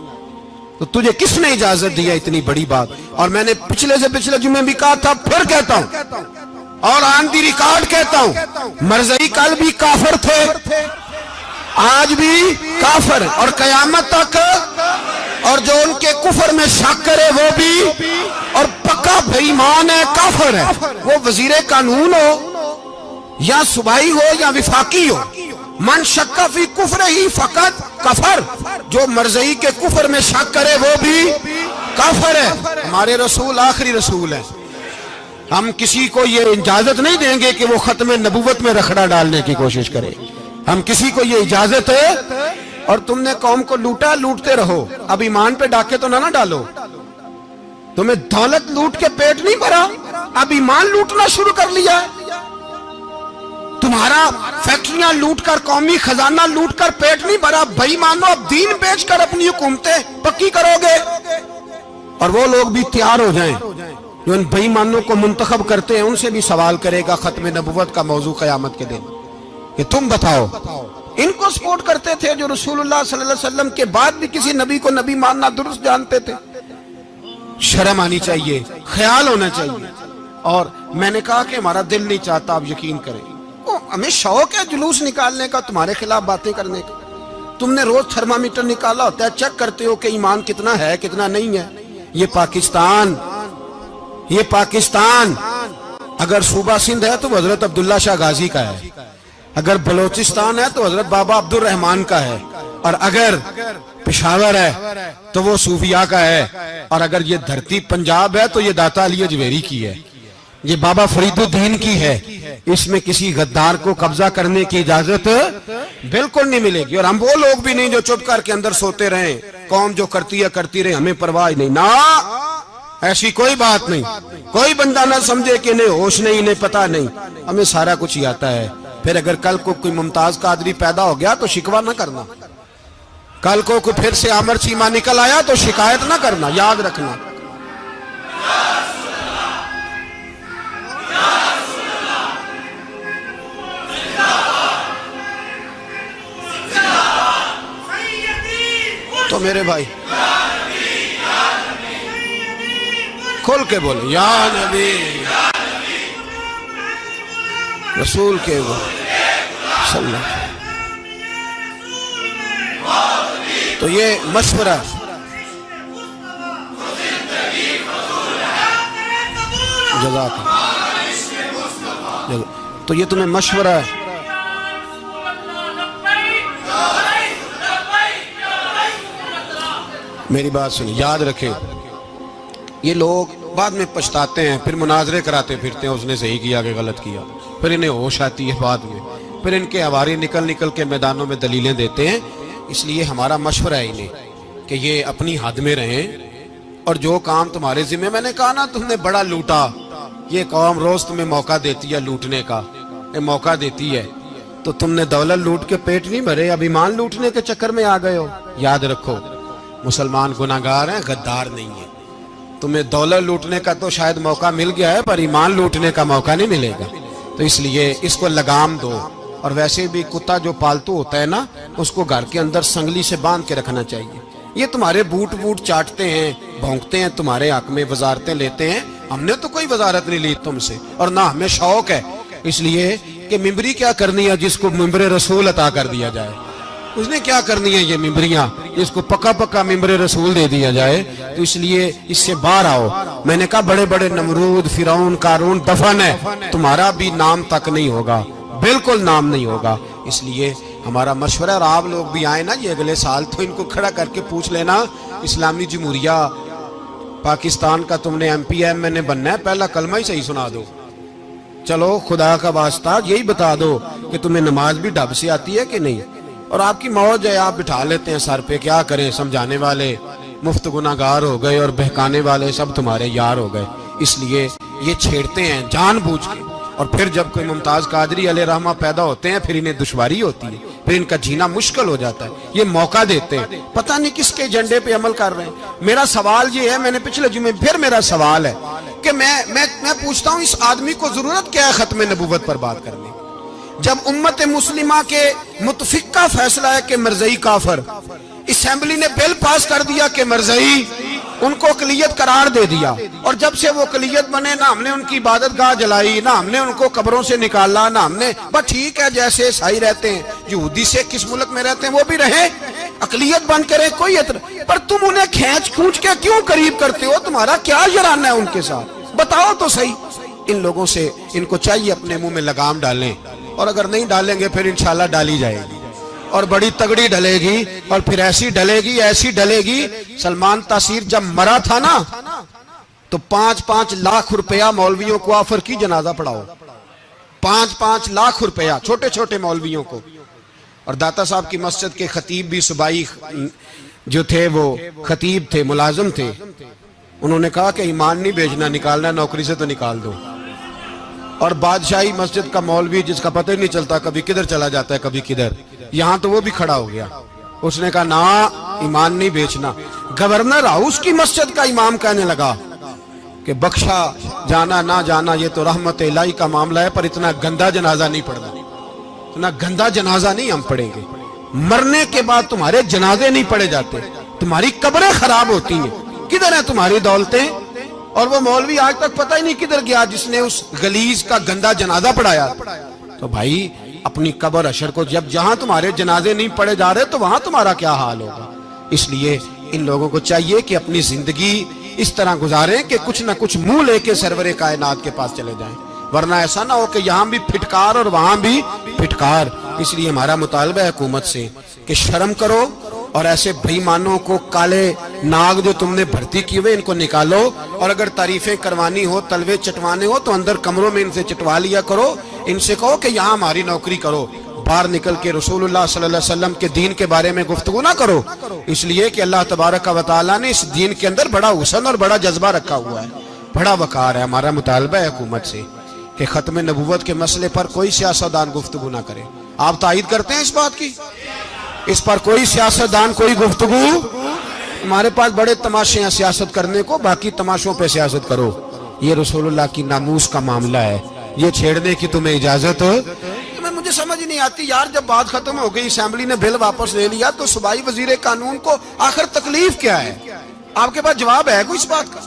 تو تجھے کس نے اجازت دیا اتنی بڑی بات؟ اور میں نے پچھلے جمعے بھی کہا تھا، پھر کہتا ہوں اور آن دی ریکارڈ کہتا ہوں، مرزائی کل بھی کافر تھے، آج بھی کافر، اور قیامت تک، اور جو ان کے کفر میں شک کرے وہ بھی، اور پکا بے ایمان ہے، کافر ہے، وہ وزیر قانون ہو یا صوبائی ہو یا وفاقی ہو۔ من شک فی کفر ہی فقط کفر، جو مرزائی کے کفر میں شک کرے وہ بھی کافر ہے۔ ہمارے رسول آخری رسول ہے، ہم کسی کو یہ اجازت نہیں دیں گے کہ وہ ختم نبوت میں رکھڑا ڈالنے کی کوشش کرے، ہم کسی کو یہ اجازت ہے۔ اور تم نے قوم کو لوٹا، لوٹتے رہو، اب ایمان پہ ڈاکے تو نہ ڈالو۔ تمہیں دولت لوٹ کے پیٹ نہیں بھرا، اب ایمان لوٹنا شروع کر لیا ہے۔ تمہارا فیکٹریاں لوٹ کر، قومی خزانہ لوٹ کر پیٹ نہیں بھرا، بھائی مانو اب دین بیچ کر اپنی حکومتیں پکی کرو گے۔ اور وہ لوگ بھی تیار ہو جائیں جو ان بے ایمانوں کو منتخب کرتے ہیں، ان سے بھی سوال کرے گا ختم نبوت کا موضوع قیامت کے دن کہ تم بتاؤ، ان کو سپورٹ کرتے تھے جو رسول اللہ صلی اللہ علیہ وسلم کے بعد بھی کسی نبی کو نبی ماننا درست جانتے تھے؟ شرم آنی چاہیے، خیال ہونا چاہیے۔ اور میں نے کہا کہ ہمارا دل نہیں چاہتا آپ یقین کریں. ہمیں شوق ہے جلوس نکالنے کا, تمہارے خلاف باتیں کرنے کا. تم نے روز تھرمامیٹر نکالا ہوتا ہے, چیک کرتے ہو کہ ایمان کتنا ہے کتنا نہیں ہے. یہ پاکستان اگر صوبہ سندھ ہے تو حضرت عبداللہ شاہ غازی کا ہے, اگر بلوچستان ہے تو حضرت بابا عبد الرحمان کا ہے, اور اگر پشاور ہے تو وہ صوفیاء کا ہے, اور اگر یہ دھرتی پنجاب ہے تو یہ داتا علی اجویری کی ہے, یہ بابا فرید الدین کی ہے. اس میں کسی غدار کو قبضہ کرنے کی اجازت بالکل نہیں ملے گی. اور ہم وہ لوگ بھی نہیں جو چپ کر کے اندر سوتے رہیں, قوم جو کرتی ہے کرتی رہے, ہمیں پرواہ نہیں. نا ایسی کوئی بات نہیں. کوئی بندہ نہ سمجھے کہ انہیں ہوش نہیں, انہیں پتہ نہیں, ہمیں سارا کچھ ہی آتا ہے. پھر اگر کل کو کوئی ممتاز قادری پیدا ہو گیا تو شکوہ نہ کرنا, کل کو کوئی پھر سے عامر چیمہ نکل آیا تو شکایت نہ کرنا, یاد رکھنا. تو میرے بھائی کھل کے بولے یا نبی رسول کے صلی اللہ علیہ وسلم. تو یہ مشورہ جزاک اللہ, تو یہ تمہیں مشورہ ہے. میری بات سنی, یاد رکھے, یہ لوگ بعد میں پچھتاتے ہیں, پھر مناظرے کراتے پھرتے ہیں, اس نے صحیح کیا کہ غلط کیا, پھر انہیں ہوش آتی ہے بعد میں, پھر ان کے ہواری نکل نکل کے میدانوں میں دلیلیں دیتے ہیں. اس لیے ہمارا مشورہ ہے انہیں کہ یہ اپنی حد میں رہیں, اور جو کام تمہارے ذمہ, میں نے کہا نا تم نے بڑا لوٹا, یہ قوم روز تمہیں موقع دیتی ہے لوٹنے کا, یہ موقع دیتی ہے, تو تم نے دولت لوٹ کے پیٹ نہیں بھرے, اب ایمان لوٹنے کے چکر میں آ گئے ہو. یاد رکھو مسلمان گناہگار ہیں, غدار نہیں ہیں. تمہیں دولت لوٹنے کا تو شاید موقع مل گیا ہے, پر ایمان لوٹنے کا موقع نہیں ملے گا. تو اس لیے اس کو لگام دو. اور ویسے بھی کتا جو پالتو ہوتا ہے نا, اس کو گھر کے اندر سنگلی سے باندھ کے رکھنا چاہیے. یہ تمہارے بوٹ چاٹتے ہیں, بھونکتے ہیں تمہارے حق میں, وزارتیں لیتے ہیں. ہم نے تو کوئی وزارت نہیں لی تم سے, اور نہ ہمیں شوق ہے. اس لیے کہ ممبری کیا کرنی ہے جس کو ممبر رسول عطا کر دیا جائے, اس نے کیا کرنی ہے یہ ممبریاں جس کو پکا ممبر رسول دے دیا جائے. تو اس لیے اس سے باہر آؤ. میں نے کہا بڑے بڑے نمرود, فرعون, قارون دفن ہے, تمہارا بھی نام تک نہیں ہوگا, بالکل نام نہیں ہوگا. اس لیے ہمارا مشورہ, اور آپ لوگ بھی آئے نا یہ اگلے سال, تو ان کو کھڑا کر کے پوچھ لینا, اسلامی جمہوریہ پاکستان کا تم نے MPM میں نے بننا ہے, پہلا کلمہ ہی صحیح سنا دو. چلو خدا کا واسطہ یہی بتا دو کہ تمہیں نماز بھی ڈھب سے آتی ہے کہ نہیں. اور آپ کی موج ہے, آپ بٹھا لیتے ہیں سر پہ, کیا کریں, سمجھانے والے مفت گناہگار ہو گئے اور بہکانے والے سب تمہارے یار ہو گئے. اس لیے یہ چھیڑتے ہیں جان بوجھ کے, اور پھر جب کوئی ممتاز قادری علیہ رحمہ پیدا ہوتے ہیں, پھر انہیں دشواری ہوتی ہے, پھر ان کا جینا مشکل ہو جاتا ہے. یہ موقع دیتے ہیں, پتہ نہیں کس کے ایجنڈے پہ عمل کر رہے ہیں. میرا سوال یہ ہے, میں نے پچھلے جمعے پھر میرا سوال ہے کہ میں پوچھتا ہوں, اس آدمی کو ضرورت کیا ہے ختم نبوت پر بات کرنے, جب امت مسلمہ کے متفقہ فیصلہ ہے کہ مرزائی کافر, اسمبلی نے بل پاس کر دیا کہ مرزائی, ان کو اقلیت قرار دے دیا, اور جب سے وہ اقلیت بنے, نہ ہم نے ان کی عبادت گاہ جلائی, نہ ہم نے ان کو قبروں سے نکالا, نہ ہم نے, بس ٹھیک ہے جیسے عیسائی رہتے ہیں, یہودی سے کس ملک میں رہتے ہیں وہ بھی رہیں, اقلیت بن کرے, کوئی اعتراض, پر تم انہیں کھینچ کھونچ کے کیوں قریب کرتے ہو, تمہارا کیا جرانہ ہے ان کے ساتھ, بتاؤ تو صحیح. ان لوگوں سے ان کو چاہیے اپنے منہ میں لگام ڈالیں, اور اگر نہیں ڈالیں گے پھر انشاءاللہ ڈالی جائے گی, اور بڑی تگڑی ڈلے گی, اور پھر ایسی ڈلے گی. سلمان تاثیر جب مرا تھا نا تو 5-5 لاکھ روپیہ مولویوں کو آفر کی, جنازہ پڑھاؤ, 5-5 لاکھ روپیہ چھوٹے چھوٹے مولویوں کو. اور داتا صاحب کی مسجد کے خطیب بھی صوبائی جو تھے, وہ خطیب تھے, ملازم تھے, انہوں نے کہا کہ ایمان نہیں بیچنا, نکالنا نوکری سے تو نکال دو. اور بادشاہی مسجد کا مولوی جس کا پتہ ہی نہیں چلتا, کبھی کدھر چلا جاتا ہے کبھی کدھر, یہاں تو وہ بھی کھڑا ہو گیا, اس نے کہا نا ایمان نہیں بیچنا. گورنر ہاؤس کی مسجد کا امام کہنے لگا کہ بخشا جانا نہ جانا یہ تو رحمت الہی کا معاملہ ہے, پر اتنا گندا جنازہ نہیں پڑھنا, اتنا گندا جنازہ نہیں ہم پڑھیں گے. مرنے کے بعد تمہارے جنازے نہیں پڑھے جاتے, تمہاری قبریں خراب ہوتی ہیں, کدھر ہیں تمہاری دولتیں, اور وہ مولوی آج تک پتہ ہی نہیں کدھر گیا جس نے اس غلیظ کا گندا جنازہ پڑھایا. تو بھائی اپنی قبر اشر کو جب جہاں تمہارے جنازے نہیں پڑھے جا رہے تو وہاں تمہارا کیا حال ہوگا. اس لیے ان لوگوں کو چاہیے کہ اپنی زندگی اس طرح گزاریں کہ کچھ نہ کچھ منہ لے کے سرور کائنات کے پاس چلے جائیں، ورنہ ایسا نہ ہو کہ یہاں بھی پھٹکار اور وہاں بھی پھٹکار. اس لیے ہمارا مطالبہ ہے حکومت سے کہ شرم کرو اور ایسے بھائیمانوں کو، کالے ناگ جو تم نے بھرتی کی ہوئے، ان کو نکالو، اور اگر تعریفیں کروانی ہو، تلوے چٹوانے ہو تو اندر کمروں میں ان سے چٹوا لیا کرو. ان سے کہو کہ یہاں ہماری نوکری کرو، باہر نکل کے رسول اللہ صلی اللہ علیہ وسلم کے دین کے بارے میں گفتگو نہ کرو. اس لیے کہ اللہ تبارک و تعالیٰ نے اس دین کے اندر بڑا حسن اور بڑا جذبہ رکھا ہوا ہے، بڑا وقار ہے. ہمارا مطالبہ ہے حکومت سے کہ ختم نبوت کے مسئلے پر کوئی سیاستدان گفتگو نہ کرے. آپ تائید کرتے ہیں اس بات کی؟ اس پر کوئی سیاستدان کوئی گفتگو. ہمارے پاس بڑے تماشے ہیں سیاست کرنے کو، باقی تماشوں پہ سیاست کرو. یہ رسول اللہ کی ناموس کا معاملہ ہے، یہ چھیڑنے کی تمہیں اجازت ہو؟ مجھے سمجھ نہیں آتی یار، جب بات ختم ہو گئی، اسمبلی نے بل واپس لے لیا، تو صوبائی وزیر قانون کو آخر تکلیف کیا ہے؟ آپ کے پاس جواب ہے کوئی اس بات کا؟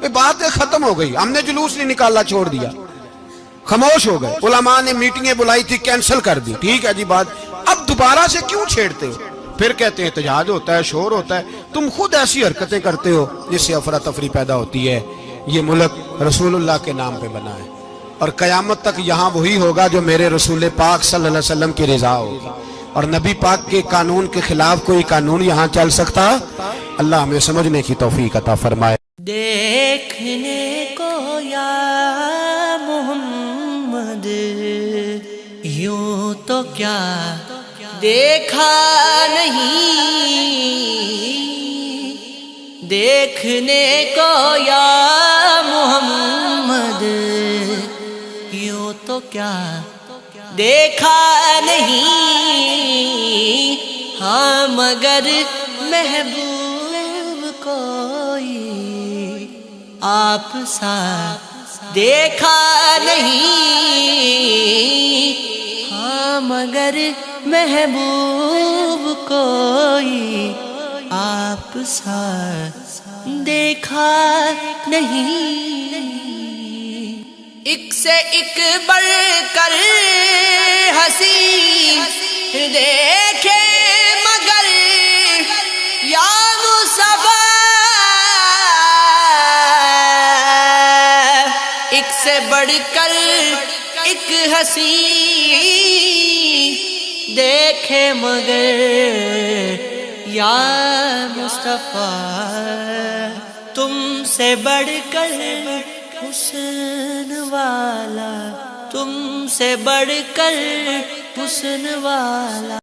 یہ بات ختم ہو گئی، ہم نے جلوس نہیں نکالا، چھوڑ دیا، خاموش ہو گئے. علماء نے میٹنگیں بلائی تھی، کینسل کر دی، ٹھیک ہے جی بات. اب دوبارہ سے کیوں چھیڑتے ہو؟ پھر کہتے ہیں احتجاج ہوتا ہے، شور ہوتا ہے. تم خود ایسی حرکتیں کرتے ہو جس سے افراتفری پیدا ہوتی ہے. یہ ملک رسول اللہ کے نام پہ بنا ہے، اور قیامت تک یہاں وہی ہوگا جو میرے رسول پاک صلی اللہ علیہ وسلم کی رضا ہوگی، اور نبی پاک کے قانون کے خلاف کوئی قانون یہاں چل سکتا؟ اللہ ہمیں سمجھنے کی توفیق عطا فرمائے. دیکھنے کو یا محمد یوں تو کیا دیکھا نہیں، دیکھنے کو یا محمد یوں تو کیا دیکھا نہیں. ہاں مگر محبوب کوئی آپ سا دیکھا نہیں. ہاں مگر محبوب کوئی آپ سا دیکھا نہیں. ایک سے ایک بڑھ کر حسین دیکھے مگر یا مصطفیٰ، ایک سے بڑھ کر ایک حسین دیکھے مگر یا مصطفیٰ، تم سے بڑھ کر حسن والا، تم سے بڑھ کر حسن والا.